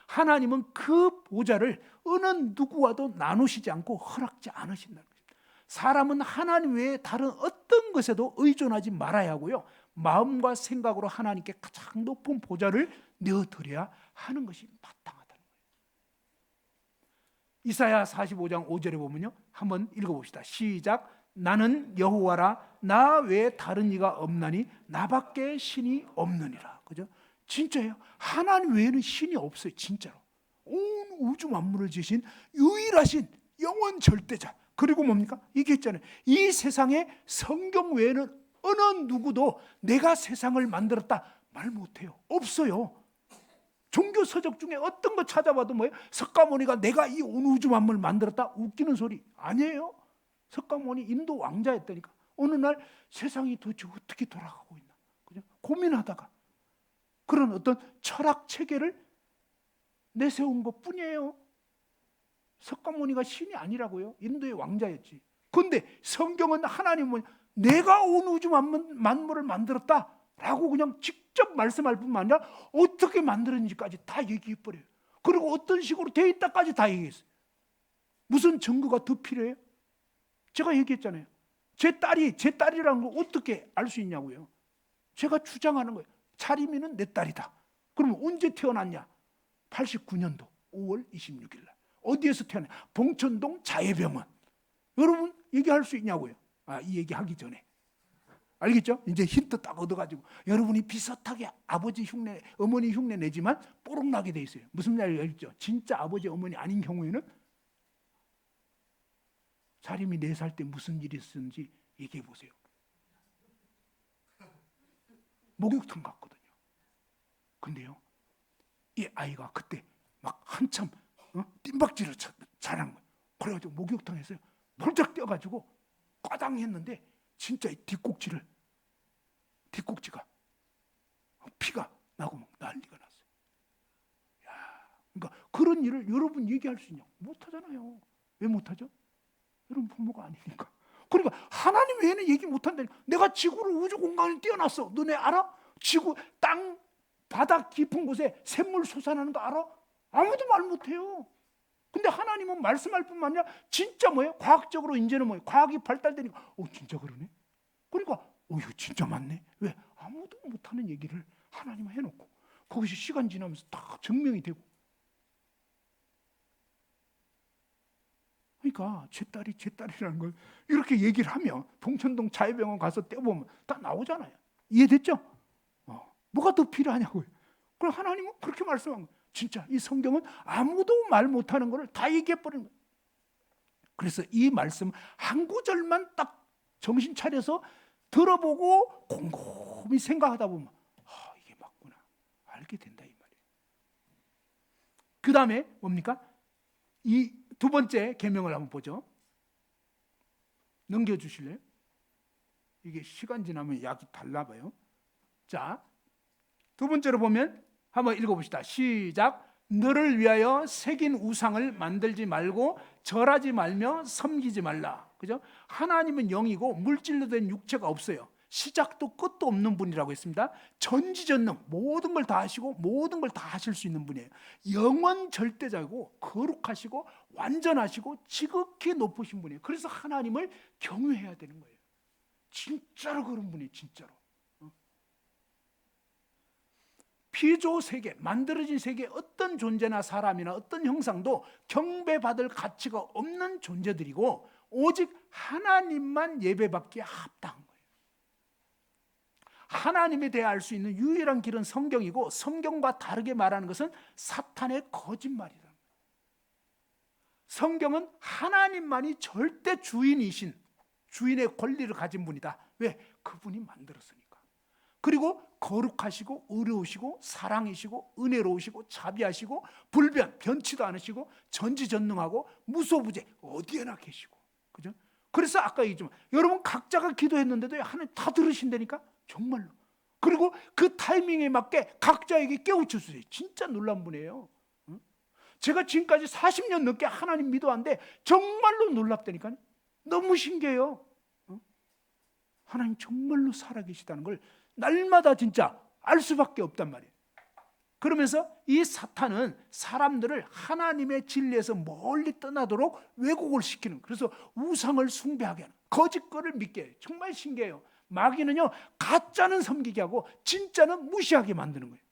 하나님은 그 보좌를 어느 누구와도 나누시지 않고 허락지 않으신다는 것입니다. 사람은 하나님 외에 다른 어떤 것에도 의존하지 말아야 하고요, 마음과 생각으로 하나님께 가장 높은 보좌를 내어드려야 하는 것이 마땅하다는 거예요. 이사야 45장 5절에 보면요, 한번 읽어봅시다. 시작. 나는 여호와라, 나 외에 다른 이가 없나니 나밖에 신이 없느니라. 그죠? 진짜예요. 하나님 외에는 신이 없어요. 진짜로. 온 우주 만물을 지으신 유일하신 영원 절대자. 그리고 뭡니까? 이게 있잖아요. 이 세상에 성경 외에는 어느 누구도 내가 세상을 만들었다 말 못해요. 없어요. 종교 서적 중에 어떤 거 찾아봐도 뭐예요? 석가모니가 내가 이 온 우주 만물을 만들었다. 웃기는 소리 아니에요. 석가모니 인도 왕자였다니까. 어느 날 세상이 도대체 어떻게 돌아가고 있나 그죠? 고민하다가 그런 어떤 철학 체계를 내세운 것 뿐이에요. 석가모니가 신이 아니라고요. 인도의 왕자였지. 그런데 성경은 하나님은 내가 온 우주 만물을 만들었다 라고 그냥 직접 말씀할 뿐만 아니라 어떻게 만들었는지까지 다 얘기해버려요. 그리고 어떤 식으로 되어 있다까지 다 얘기했어요. 무슨 증거가 더 필요해요? 제가 얘기했잖아요. 제 딸이라는 걸 어떻게 알 수 있냐고요. 제가 주장하는 거예요. 차림이는 내 딸이다. 그러면 언제 태어났냐? 89년도 5월 26일 날. 어디에서 태어났냐? 봉천동 자예병원. 여러분 얘기할 수 있냐고요. 이 얘기 하기 전에. 알겠죠? 이제 힌트 딱 얻어가지고 여러분이 비슷하게 아버지 흉내, 어머니 흉내 내지만 뽀록나게 돼 있어요. 무슨 말인지 알겠죠? 진짜 아버지, 어머니 아닌 경우에는 자림이 4살 때 무슨 일이 있었는지 얘기해 보세요. 목욕탕 갔거든요. 근데요, 이 아이가 그때 막 한참 뜀박질을 잘한 거예요. 그래가지고 목욕탕에서 벌쩍 뛰어가지고 꽈당 했는데 진짜 이 뒷꼭지가 피가 나고 막 난리가 났어요. 야, 그러니까 그런 일을 여러분 얘기할 수 있냐? 못하잖아요. 왜 못하죠? 여러분 부모가 아니니까. 그러니까 하나님 외에는 얘기 못한다니까. 내가 지구를 우주 공간에 띄워놨어. 너네 알아? 지구, 땅, 바다 깊은 곳에 샘물 솟아나는 거 알아? 아무도 말 못해요. 근데 하나님은 말씀할 뿐만 아니라 진짜 뭐예요? 과학적으로 이제는 뭐예요? 과학이 발달되니까 진짜 그러네? 그러니까 이거 진짜 맞네? 왜? 아무도 못하는 얘기를 하나님은 해놓고 그것이 시간 지나면서 다 증명이 되고. 그러니까 제 딸이라는 걸 이렇게 얘기를 하면 봉천동 자유병원 가서 떼보면 다 나오잖아요. 이해됐죠? 뭐가 더 필요하냐고요. 그럼 하나님은 그렇게 말씀한 거예요. 진짜 이 성경은 아무도 말 못하는 걸 다 얘기해버린 거예요. 그래서 이 말씀 한 구절만 딱 정신 차려서 들어보고 곰곰이 생각하다 보면 이게 맞구나 알게 된다 이 말이에요. 그 다음에 뭡니까? 이 두 번째 계명을 한번 보죠. 넘겨주실래요? 이게 시간 지나면 약이 달라봐요. 자, 두 번째로 보면 한번 읽어봅시다. 시작. 너를 위하여 새긴 우상을 만들지 말고 절하지 말며 섬기지 말라. 그죠? 하나님은 영이고 물질로 된 육체가 없어요. 시작도 끝도 없는 분이라고 했습니다. 전지전능, 모든 걸 다 하시고 모든 걸 다 하실 수 있는 분이에요. 영원 절대자고 거룩하시고 완전하시고 지극히 높으신 분이에요. 그래서 하나님을 경외해야 되는 거예요. 진짜로 그런 분이에요. 진짜로. 피조 세계, 만들어진 세계 어떤 존재나 사람이나 어떤 형상도 경배받을 가치가 없는 존재들이고 오직 하나님만 예배받기에 합당한 거예요. 하나님에 대해 알 수 있는 유일한 길은 성경이고 성경과 다르게 말하는 것은 사탄의 거짓말이다. 성경은 하나님만이 절대 주인이신, 주인의 권리를 가진 분이다. 왜? 그분이 만들었으니까. 그리고 거룩하시고 의로우시고 사랑이시고 은혜로우시고 자비하시고 불변, 변치도 않으시고 전지전능하고 무소부재, 어디에나 계시고. 그죠? 그래서 아까 얘기했지만 여러분 각자가 기도했는데도 하나님 다 들으신다니까? 정말로. 그리고 그 타이밍에 맞게 각자에게 깨우쳐주세요. 진짜 놀라운 분이에요. 제가 지금까지 40년 넘게 하나님 믿어왔는데 정말로 놀랍다니까요. 너무 신기해요. 하나님 정말로 살아계시다는 걸 날마다 진짜 알 수밖에 없단 말이에요. 그러면서 이 사탄은 사람들을 하나님의 진리에서 멀리 떠나도록 왜곡을 시키는, 그래서 우상을 숭배하게 하는, 거짓거를 믿게 해요. 정말 신기해요. 마귀는요, 가짜는 섬기게 하고 진짜는 무시하게 만드는 거예요.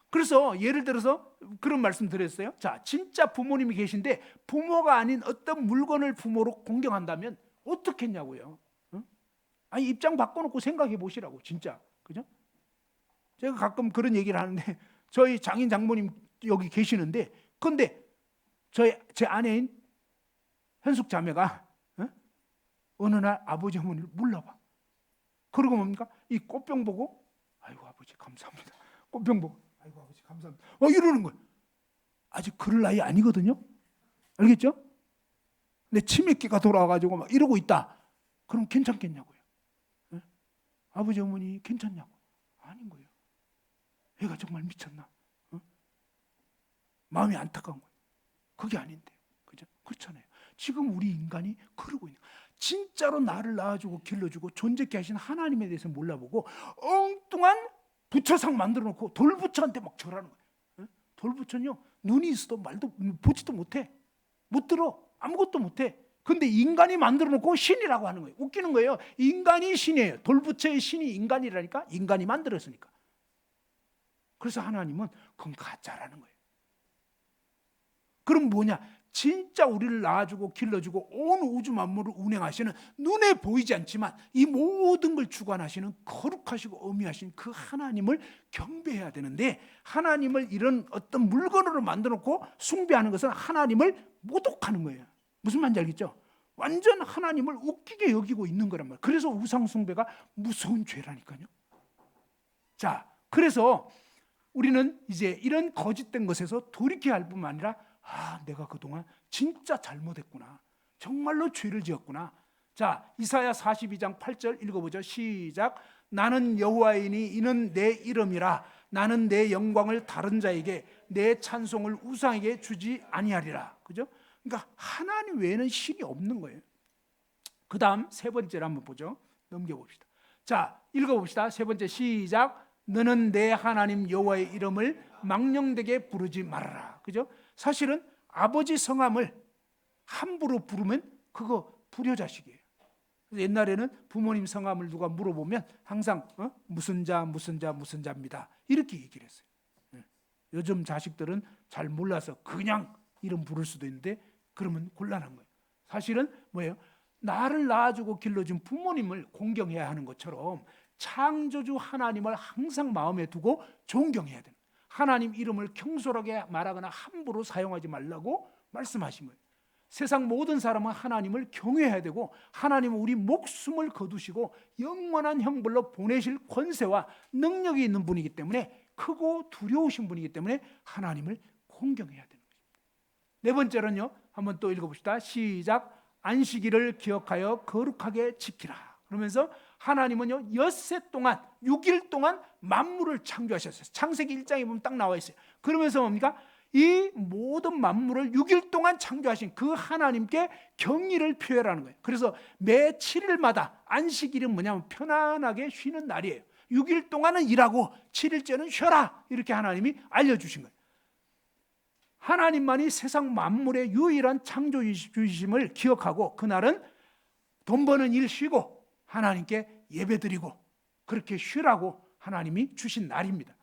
그래서 예를 들어서 그런 말씀 드렸어요. 자, 진짜 부모님이 계신데 부모가 아닌 어떤 물건을 부모로 공경한다면 어떻게 했냐고요. 아니, 입장 바꿔놓고 생각해 보시라고. 진짜. 그죠? 제가 가끔 그런 얘기를 하는데 저희 장인 장모님 여기 계시는데, 근데 제 아내인 현숙 자매가 어느 날 아버지 어머니를 몰라봐. 그러고 뭡니까? 이 꽃병 보고 아이고 아버지 감사합니다. 꽃병 보고 아이고 아버지 감사합니다. 이러는 거예요. 아직 그럴 나이 아니거든요. 알겠죠? 근데 치매기가 돌아와가지고 막 이러고 있다. 그럼 괜찮겠냐고요. 아버지 어머니 괜찮냐고. 아닌 거예요. 애가 정말 미쳤나? 마음이 안타까운 거예요. 그게 아닌데. 그죠? 그렇잖아요. 지금 우리 인간이 그러고 있는 거예요. 진짜로 나를 낳아주고 길러주고 존재케 하신 하나님에 대해서 몰라보고 엉뚱한 부처상 만들어 놓고 돌부처한테 막 절하는 거예요. 돌부처는요, 눈이 있어도 말도 보지도 못해. 못 들어. 아무것도 못해. 근데 인간이 만들어 놓고 신이라고 하는 거예요. 웃기는 거예요. 인간이 신이에요. 돌부처의 신이 인간이라니까. 인간이 만들었으니까. 그래서 하나님은 그건 가짜라는 거예요. 그럼 뭐냐? 진짜 우리를 낳아주고 길러주고 온 우주 만물을 운행하시는, 눈에 보이지 않지만 이 모든 걸 주관하시는 거룩하시고 어미하신 그 하나님을 경배해야 되는데, 하나님을 이런 어떤 물건으로 만들어 놓고 숭배하는 것은 하나님을 모독하는 거예요. 무슨 말인지 알겠죠? 완전 하나님을 웃기게 여기고 있는 거란 말이에요. 그래서 우상 숭배가 무서운 죄라니까요. 자, 그래서 우리는 이제 이런 거짓된 것에서 돌이켜야 할 뿐만 아니라, 내가 그동안 진짜 잘못했구나. 정말로 죄를 지었구나. 자, 이사야 42장 8절 읽어보죠. 시작. 나는 여호와이니 이는 내 이름이라. 나는 내 영광을 다른 자에게, 내 찬송을 우상에게 주지 아니하리라. 그죠? 그러니까 하나님 외에는 신이 없는 거예요. 그 다음 세 번째를 한번 보죠. 넘겨봅시다. 자, 읽어봅시다. 세 번째 시작. 너는 내 하나님 여호와의 이름을 망령되게 부르지 말아라. 그죠? 사실은 아버지 성함을 함부로 부르면 그거 불효자식이에요. 옛날에는 부모님 성함을 누가 물어보면 항상 무슨 자 무슨 자 무슨 자입니다. 이렇게 얘기를 했어요. 요즘 자식들은 잘 몰라서 그냥 이름 부를 수도 있는데 그러면 곤란한 거예요. 사실은 뭐예요? 나를 낳아주고 길러준 부모님을 공경해야 하는 것처럼 창조주 하나님을 항상 마음에 두고 존경해야 돼요. 하나님 이름을 경솔하게 말하거나 함부로 사용하지 말라고 말씀하신 거예요. 세상 모든 사람은 하나님을 경외해야 되고, 하나님은 우리 목숨을 거두시고 영원한 형벌로 보내실 권세와 능력이 있는 분이기 때문에, 크고 두려우신 분이기 때문에 하나님을 공경해야 되는 거죠. 네 번째로는요, 한번 또 읽어봅시다. 시작. 안식일을 기억하여 거룩하게 지키라. 그러면서 하나님은요, 엿새 동안 6일 동안 만물을 창조하셨어요. 창세기 1장에 보면 딱 나와 있어요. 그러면서 뭡니까? 이 모든 만물을 6일 동안 창조하신 그 하나님께 경의를 표현하는 거예요. 그래서 매 7일마다 안식일은 뭐냐면 편안하게 쉬는 날이에요. 6일 동안은 일하고 7일째는 쉬어라, 이렇게 하나님이 알려주신 거예요. 하나님만이 세상 만물의 유일한 창조주이심을 기억하고 그날은 돈 버는 일 쉬고 하나님께 예배드리고 그렇게 쉬라고 하나님이 주신 날입니다.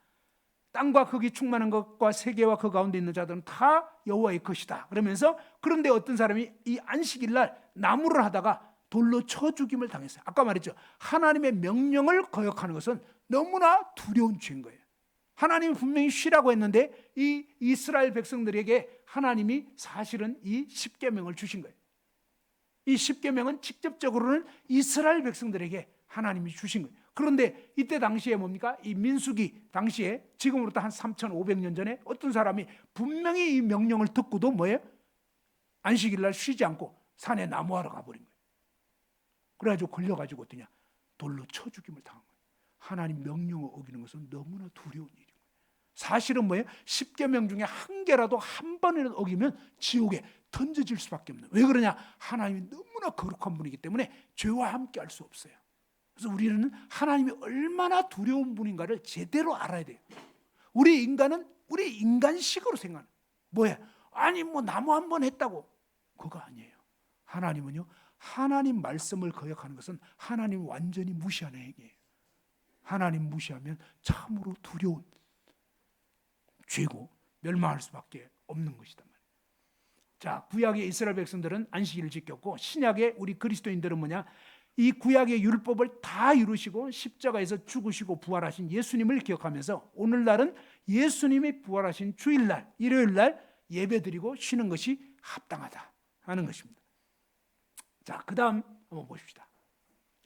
땅과 거기 충만한 것과 세계와 그 가운데 있는 자들은 다 여호와의 것이다 그러면서, 그런데 어떤 사람이 이 안식일 날 나무를 하다가 돌로 쳐 죽임을 당했어요. 아까 말했죠. 하나님의 명령을 거역하는 것은 너무나 두려운 죄인 거예요. 하나님이 분명히 쉬라고 했는데 이 이스라엘 백성들에게 하나님이 사실은 이 십계명을 주신 거예요. 이 십계명은 직접적으로는 이스라엘 백성들에게 하나님이 주신 거예요. 그런데 이때 당시에 뭡니까? 이 민수기 당시에 지금으로부터 한 3,500년 전에 어떤 사람이 분명히 이 명령을 듣고도 뭐예요? 안식일 날 쉬지 않고 산에 나무하러 가버린 거예요. 그래가지고 걸려가지고 어떠냐? 돌로 쳐 죽임을 당한 거예요. 하나님 명령을 어기는 것은 너무나 두려운 일이에요. 사실은 뭐예요? 십계명 중에 한 개라도 한 번이라도 어기면 지옥에 던져질 수밖에 없는. 왜 그러냐? 하나님이 너무나 거룩한 분이기 때문에 죄와 함께 할 수 없어요. 그래서 우리는 하나님이 얼마나 두려운 분인가를 제대로 알아야 돼요. 우리 인간은 우리 인간식으로 생각하는. 뭐야? 아니 뭐 나무 한 번 했다고. 그거 아니에요. 하나님은요, 하나님 말씀을 거역하는 것은 하나님 완전히 무시하는 행위예요. 하나님 무시하면 참으로 두려운 죄고 멸망할 수밖에 없는 것이다. 자, 구약의 이스라엘 백성들은 안식일을 지켰고 신약의 우리 그리스도인들은 뭐냐? 이 구약의 율법을 다 이루시고 십자가에서 죽으시고 부활하신 예수님을 기억하면서 오늘날은 예수님이 부활하신 주일날, 일요일날 예배드리고 쉬는 것이 합당하다 하는 것입니다. 자, 그 다음 한번 보십시다.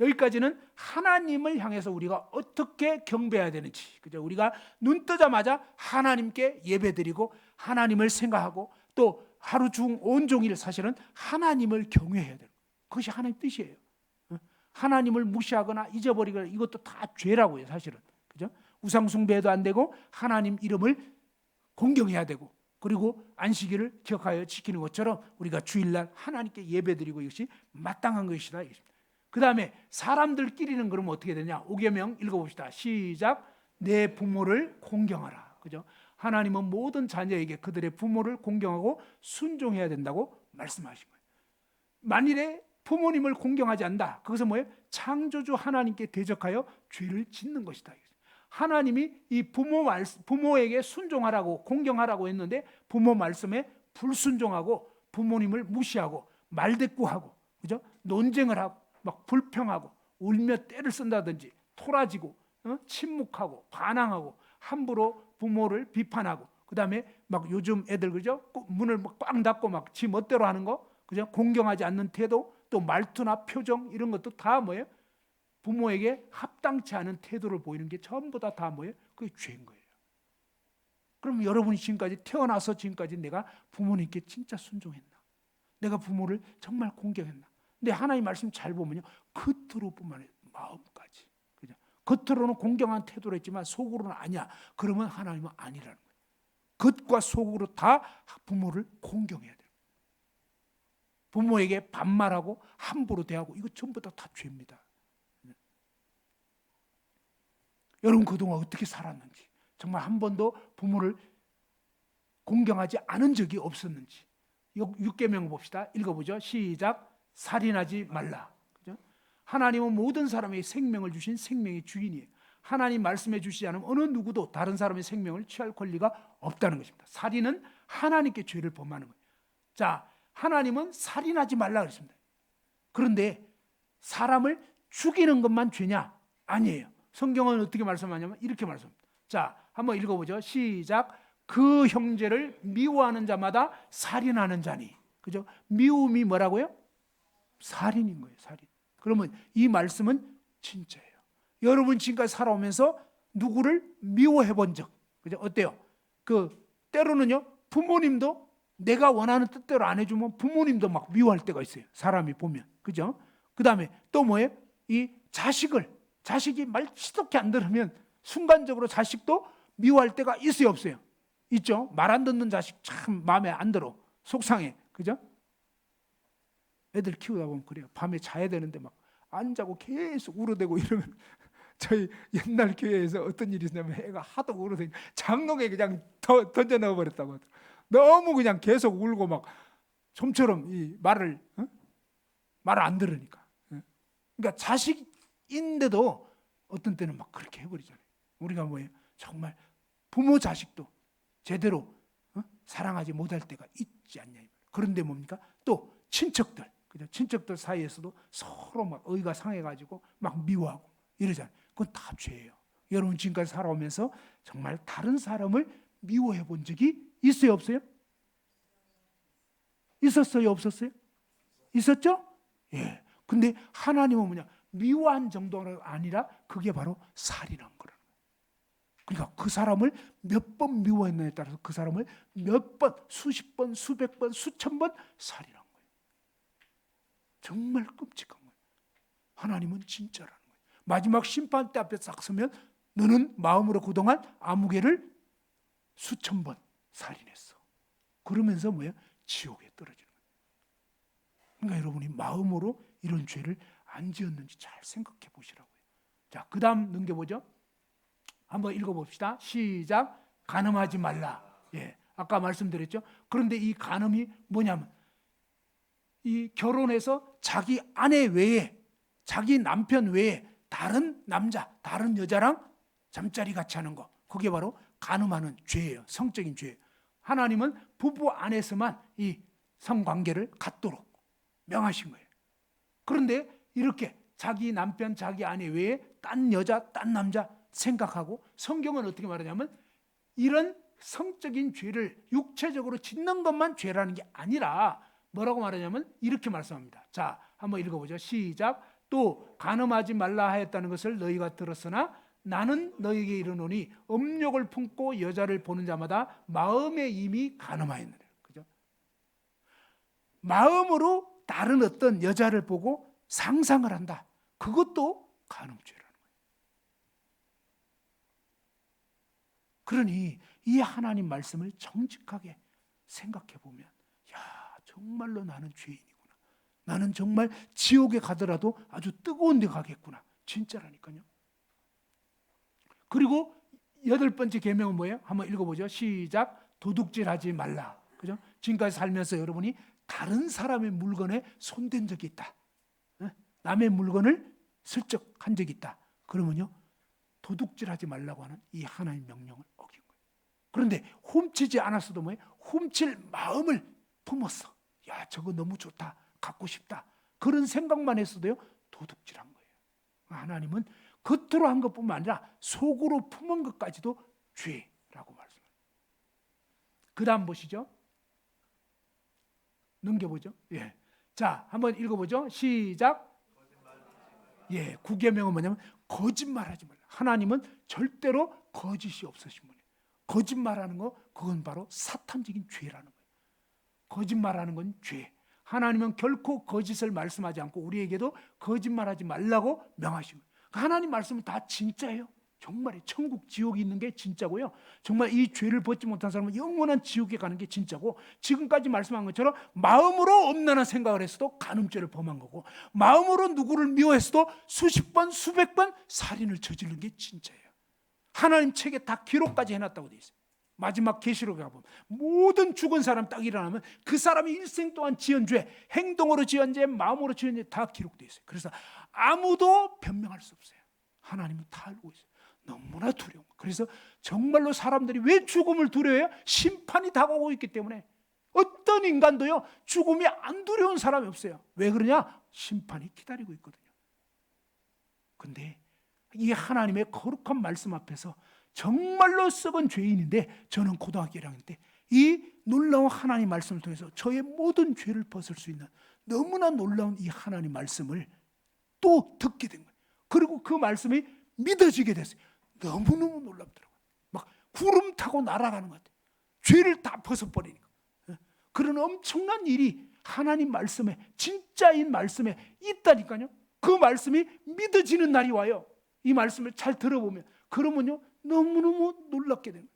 여기까지는 하나님을 향해서 우리가 어떻게 경배해야 되는지, 그죠? 우리가 눈 뜨자마자 하나님께 예배드리고 하나님을 생각하고 또 하루 중 온종일 사실은 하나님을 경외해야 되는, 그것이 하나님 뜻이에요. 하나님을 무시하거나 잊어버리거나 이것도 다 죄라고요, 사실은. 그죠? 우상 숭배도 안 되고 하나님 이름을 공경해야 되고, 그리고 안식일을 기억하여 지키는 것처럼 우리가 주일날 하나님께 예배드리고 이것이 마땅한 것이다. 그 다음에 사람들끼리는 그러면 어떻게 되냐? 5계명 읽어봅시다. 시작. 내 부모를 공경하라. 그죠? 하나님은 모든 자녀에게 그들의 부모를 공경하고 순종해야 된다고 말씀하신 거예요. 만일에 부모님을 공경하지 않는다, 그것은 뭐예요? 창조주 하나님께 대적하여 죄를 짓는 것이다. 하나님이 이 부모에게 순종하라고 공경하라고 했는데 부모 말씀에 불순종하고 부모님을 무시하고 말대꾸하고, 그죠? 논쟁을 하고 막 불평하고 울며 떼를 쓴다든지 토라지고 침묵하고 반항하고 함부로 부모를 비판하고, 그 다음에 막 요즘 애들 그죠? 문을 꽉 닫고 막 지 멋대로 하는 거, 그죠? 공경하지 않는 태도, 또 말투나 표정 이런 것도 다 뭐예요? 부모에게 합당치 않은 태도를 보이는 게 전부 다 뭐예요? 그게 죄인 거예요. 그럼 여러분이 지금까지 태어나서 지금까지 내가 부모님께 진짜 순종했나? 내가 부모를 정말 공경했나? 근데 하나님 말씀 잘 보면요, 겉으로뿐만 아니라 마음까지, 그죠? 겉으로는 공경한 태도를 했지만 속으로는 아니야. 그러면 하나님은 아니라는 거예요. 겉과 속으로 다 부모를 공경해야 돼요. 부모에게 반말하고 함부로 대하고 이거 전부 다 죄입니다. 여러분 그동안 어떻게 살았는지, 정말 한 번도 부모를 공경하지 않은 적이 없었는지 6계명 봅시다. 읽어보죠. 시작. 살인하지 말라. 그죠? 하나님은 모든 사람에게 생명을 주신 생명의 주인이에요. 하나님 말씀해 주시지 않으면 어느 누구도 다른 사람의 생명을 취할 권리가 없다는 것입니다. 살인은 하나님께 죄를 범하는 거예요. 자, 하나님은 살인하지 말라 그랬습니다. 그런데 사람을 죽이는 것만 죄냐? 아니에요. 성경은 어떻게 말씀하냐면 이렇게 말씀합니다. 자, 한번 읽어보죠. 시작. 그 형제를 미워하는 자마다 살인하는 자니. 그죠? 미움이 뭐라고요? 살인인 거예요. 살인. 그러면 이 말씀은 진짜예요. 여러분 지금까지 살아오면서 누구를 미워해 본 적, 그죠? 어때요? 때로는요, 부모님도 내가 원하는 뜻대로 안 해주면 부모님도 막 미워할 때가 있어요. 사람이 보면. 그죠? 그 다음에 또 뭐예요? 이 자식이 말 시독히 안 들으면 순간적으로 자식도 미워할 때가 있어요, 없어요? 있죠. 말 안 듣는 자식 참 마음에 안 들어. 속상해. 그죠? 애들 키우다 보면 그래요. 밤에 자야 되는데 막 안 자고 계속 울어대고 이러면 저희 옛날 교회에서 어떤 일이 있었냐면 애가 하도 울어대니까 장롱에 그냥 던져 넣어버렸다고 하더라고요. 너무 그냥 계속 울고 막 좀처럼 이 말을 안 들으니까. 그러니까 자식인데도 어떤 때는 막 그렇게 해버리잖아요. 우리가 뭐예요? 정말 부모 자식도 제대로 사랑하지 못할 때가 있지 않냐. 그런데 뭡니까? 또 친척들, 그죠? 친척들 사이에서도 서로 막 의가 상해가지고 막 미워하고 이러잖아요. 그건 다 죄예요. 여러분 지금까지 살아오면서 정말 다른 사람을 미워해 본 적이 있어요, 없어요? 있었어요, 없었어요? 있었죠? 예. 근데 하나님은 뭐냐? 미워한 정도가 아니라 그게 바로 살인한 거라는 거예요. 그러니까 그 사람을 몇 번 미워했느냐에 따라서 그 사람을 몇 번, 수십 번, 수백 번, 수천 번 살인한 거예요. 정말 끔찍한 거예요. 하나님은 진짜라는 거예요. 마지막 심판대 앞에 싹 서면 너는 마음으로 그동안 아무개를 수천 번 살인했어. 그러면서 뭐예요? 지옥에 떨어지는 거예요. 그러니까 여러분이 마음으로 이런 죄를 안 지었는지 잘 생각해 보시라고요. 자, 그 다음 넘겨보죠. 한번 읽어봅시다. 시작. 간음하지 말라. 예, 아까 말씀드렸죠. 그런데 이 간음이 뭐냐면 이 결혼해서 자기 아내 외에 자기 남편 외에 다른 남자, 다른 여자랑 잠자리 같이 하는 거. 그게 바로 간음하는 죄예요. 성적인 죄예요. 하나님은 부부 안에서만 이 성관계를 갖도록 명하신 거예요. 그런데 이렇게 자기 남편, 자기 아내 외에 딴 여자, 딴 남자 생각하고 성경은 어떻게 말하냐면 이런 성적인 죄를 육체적으로 짓는 것만 죄라는 게 아니라 뭐라고 말하냐면 이렇게 말씀합니다. 자, 한번 읽어보죠. 시작. 또 간음하지 말라 하였다는 것을 너희가 들었으나 나는 너희에게 이르노니 음욕을 품고 여자를 보는 자마다 마음에 이미 간음하였느니라. 그죠? 마음으로 다른 어떤 여자를 보고 상상을 한다. 그것도 간음죄라는 거예요. 그러니 이 하나님 말씀을 정직하게 생각해 보면 야, 정말로 나는 죄인이구나. 나는 정말 지옥에 가더라도 아주 뜨거운 데 가겠구나. 진짜라니까요. 그리고 8번째 계명은 뭐예요? 한번 읽어보죠. 시작. 도둑질하지 말라. 그죠? 지금까지 살면서 여러분이 다른 사람의 물건에 손댄 적이 있다. 남의 물건을 슬쩍 한 적이 있다. 그러면요, 도둑질하지 말라고 하는 이 하나님의 명령을 어긴 거예요. 그런데 훔치지 않았어도 뭐예요? 훔칠 마음을 품었어. 야, 저거 너무 좋다. 갖고 싶다. 그런 생각만 했어도요, 도둑질한 거예요. 하나님은 겉으로 한 것뿐만 아니라 속으로 품은 것까지도 죄라고 말씀합니다. 그 다음 보시죠. 넘겨보죠. 예. 자, 한번 읽어보죠. 시작. 예, 9계명은 뭐냐면 거짓말하지 말라. 하나님은 절대로 거짓이 없으신 분이에요. 거짓말하는 거 그건 바로 사탄적인 죄라는 거예요. 거짓말하는 건 죄. 하나님은 결코 거짓을 말씀하지 않고 우리에게도 거짓말하지 말라고 명하신 거예요. 하나님 말씀은 다 진짜예요. 정말 천국 지옥이 있는 게 진짜고요. 정말 이 죄를 벗지 못한 사람은 영원한 지옥에 가는 게 진짜고, 지금까지 말씀한 것처럼 마음으로 엄란한 생각을 했어도 간음죄를 범한 거고, 마음으로 누구를 미워했어도 수십 번 수백 번 살인을 저지른 게 진짜예요. 하나님 책에 다 기록까지 해놨다고 돼 있어요. 마지막 계시록에 가보면 모든 죽은 사람 딱 일어나면 그 사람이 일생 동안 지은 죄, 행동으로 지은 죄, 마음으로 지은 죄 다 기록되어 있어요. 그래서 아무도 변명할 수 없어요. 하나님은 다 알고 있어요. 너무나 두려운 거예요. 그래서 정말로 사람들이 왜 죽음을 두려워해요? 심판이 다가오고 있기 때문에. 어떤 인간도요, 죽음이 안 두려운 사람이 없어요. 왜 그러냐? 심판이 기다리고 있거든요. 근데 이 하나님의 거룩한 말씀 앞에서 정말로 썩은 죄인인데, 저는 고등학교 1학년 때 이 놀라운 하나님 말씀을 통해서 저의 모든 죄를 벗을 수 있는 너무나 놀라운 이 하나님 말씀을 또 듣게 된 거예요. 그리고 그 말씀이 믿어지게 됐어요. 너무너무 놀랍더라고요. 막 구름 타고 날아가는 것 같아요. 죄를 다 벗어버리니까. 그런 엄청난 일이 하나님 말씀에, 진짜인 말씀에 있다니까요. 그 말씀이 믿어지는 날이 와요. 이 말씀을 잘 들어보면. 그러면요, 너무너무 놀랍게 됩니다.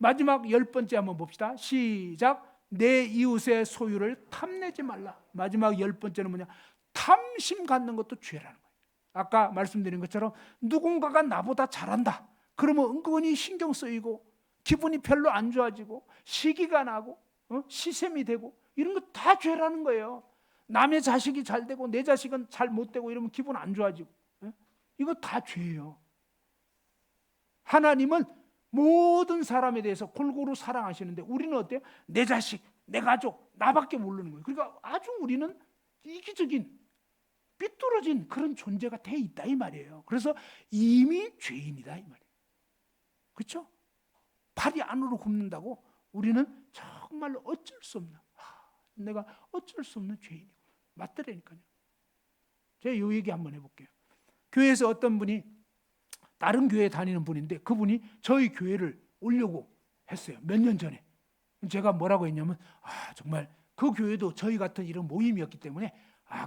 마지막 10번째 한번 봅시다. 시작. 내 이웃의 소유를 탐내지 말라. 마지막 10번째는 뭐냐? 탐심 갖는 것도 죄라는 거예요. 아까 말씀드린 것처럼 누군가가 나보다 잘한다. 그러면 은근히 신경 쓰이고 기분이 별로 안 좋아지고 시기가 나고 시샘이 되고 이런 거 다 죄라는 거예요. 남의 자식이 잘 되고 내 자식은 잘 못 되고 이러면 기분 안 좋아지고 이거 다 죄예요. 하나님은 모든 사람에 대해서 골고루 사랑하시는데 우리는 어때요? 내 자식, 내 가족, 나밖에 모르는 거예요. 그러니까 아주 우리는 이기적인 삐뚤어진 그런 존재가 돼 있다 이 말이에요. 그래서 이미 죄인이다 이 말이에요. 그렇죠? 발이 안으로 굽는다고 우리는 정말로 어쩔 수 없는 내가 어쩔 수 없는 죄인이고 맞더라니까요. 제가 이 얘기 한번 해볼게요. 교회에서 어떤 분이 다른 교회 다니는 분인데 그분이 저희 교회를 오려고 했어요. 몇 년 전에. 제가 뭐라고 했냐면 정말 그 교회도 저희 같은 이런 모임이었기 때문에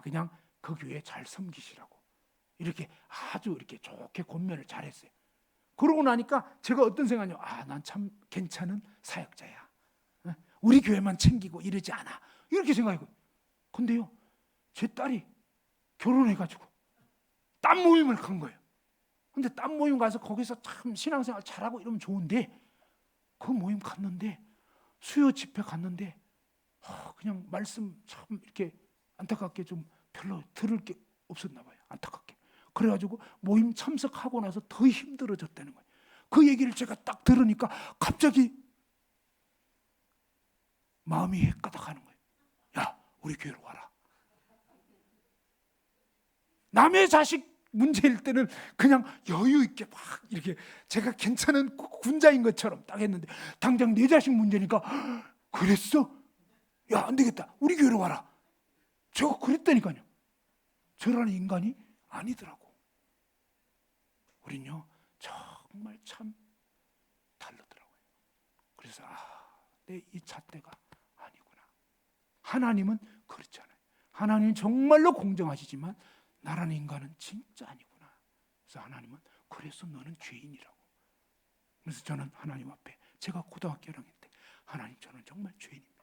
그냥 그 교회에 잘 섬기시라고 이렇게 아주 이렇게 좋게 권면을 잘했어요. 그러고 나니까 제가 어떤 생각이냐면 난 참 괜찮은 사역자야. 우리 교회만 챙기고 이러지 않아. 이렇게 생각하고. 근데요, 제 딸이 결혼해가지고 딴 모임을 간 거예요. 근데 딴 모임 가서 거기서 참 신앙생활 잘하고 이러면 좋은데 그 모임 갔는데 수요 집회 갔는데 그냥 말씀 참 이렇게 안타깝게 좀 별로 들을 게 없었나 봐요. 안타깝게. 그래가지고 모임 참석하고 나서 더 힘들어졌다는 거예요. 그 얘기를 제가 딱 들으니까 갑자기 마음이 헷가닥하는 거예요. 야, 우리 교회로 와라. 남의 자식 문제일 때는 그냥 여유 있게 막 이렇게 제가 괜찮은 군자인 것처럼 딱 했는데 당장 내 자식 문제니까 그랬어? 야, 안 되겠다. 우리 교회로 와라. 제가 그랬다니까요. 저라는 인간이 아니더라고. 우린요 정말 참 다르더라고요. 그래서 내 이 잣대가 아니구나. 하나님은 그렇지 않아요. 하나님은 정말로 공정하시지만 나라는 인간은 진짜 아니구나. 그래서 하나님은 그래서 너는 죄인이라고. 그래서 저는 하나님 앞에 제가 고등학교 1학년 때 하나님 저는 정말 죄인입니다.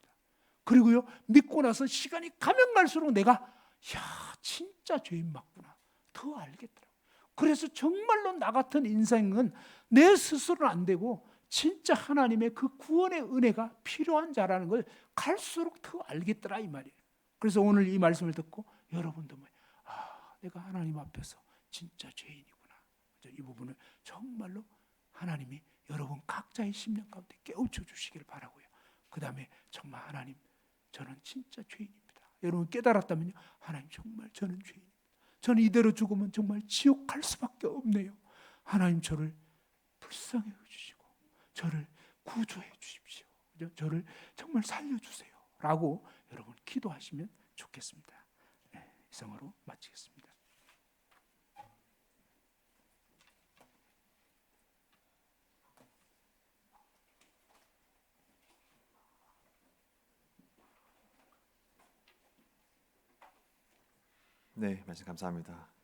그리고요 믿고 나서 시간이 가면 갈수록 내가 진짜 죄인 맞구나 더 알겠더라고요. 그래서 정말로 나 같은 인생은 내 스스로는 안 되고 진짜 하나님의 그 구원의 은혜가 필요한 자라는 걸 갈수록 더 알겠더라 이 말이에요. 그래서 오늘 이 말씀을 듣고 여러분도 내가 하나님 앞에서 진짜 죄인이구나. 이 부분을 정말로 하나님이 여러분 각자의 심령 가운데 깨우쳐 주시길 바라고요. 그 다음에 정말 하나님 저는 진짜 죄인입니다. 여러분 깨달았다면요. 하나님 정말 저는 죄인입니다. 저는 이대로 죽으면 정말 지옥 갈 수밖에 없네요. 하나님 저를 불쌍히 여기시고 저를 구조해 주십시오. 저를 정말 살려주세요. 라고 여러분 기도하시면 좋겠습니다. 이상으로 마치겠습니다. 네, 말씀 감사합니다.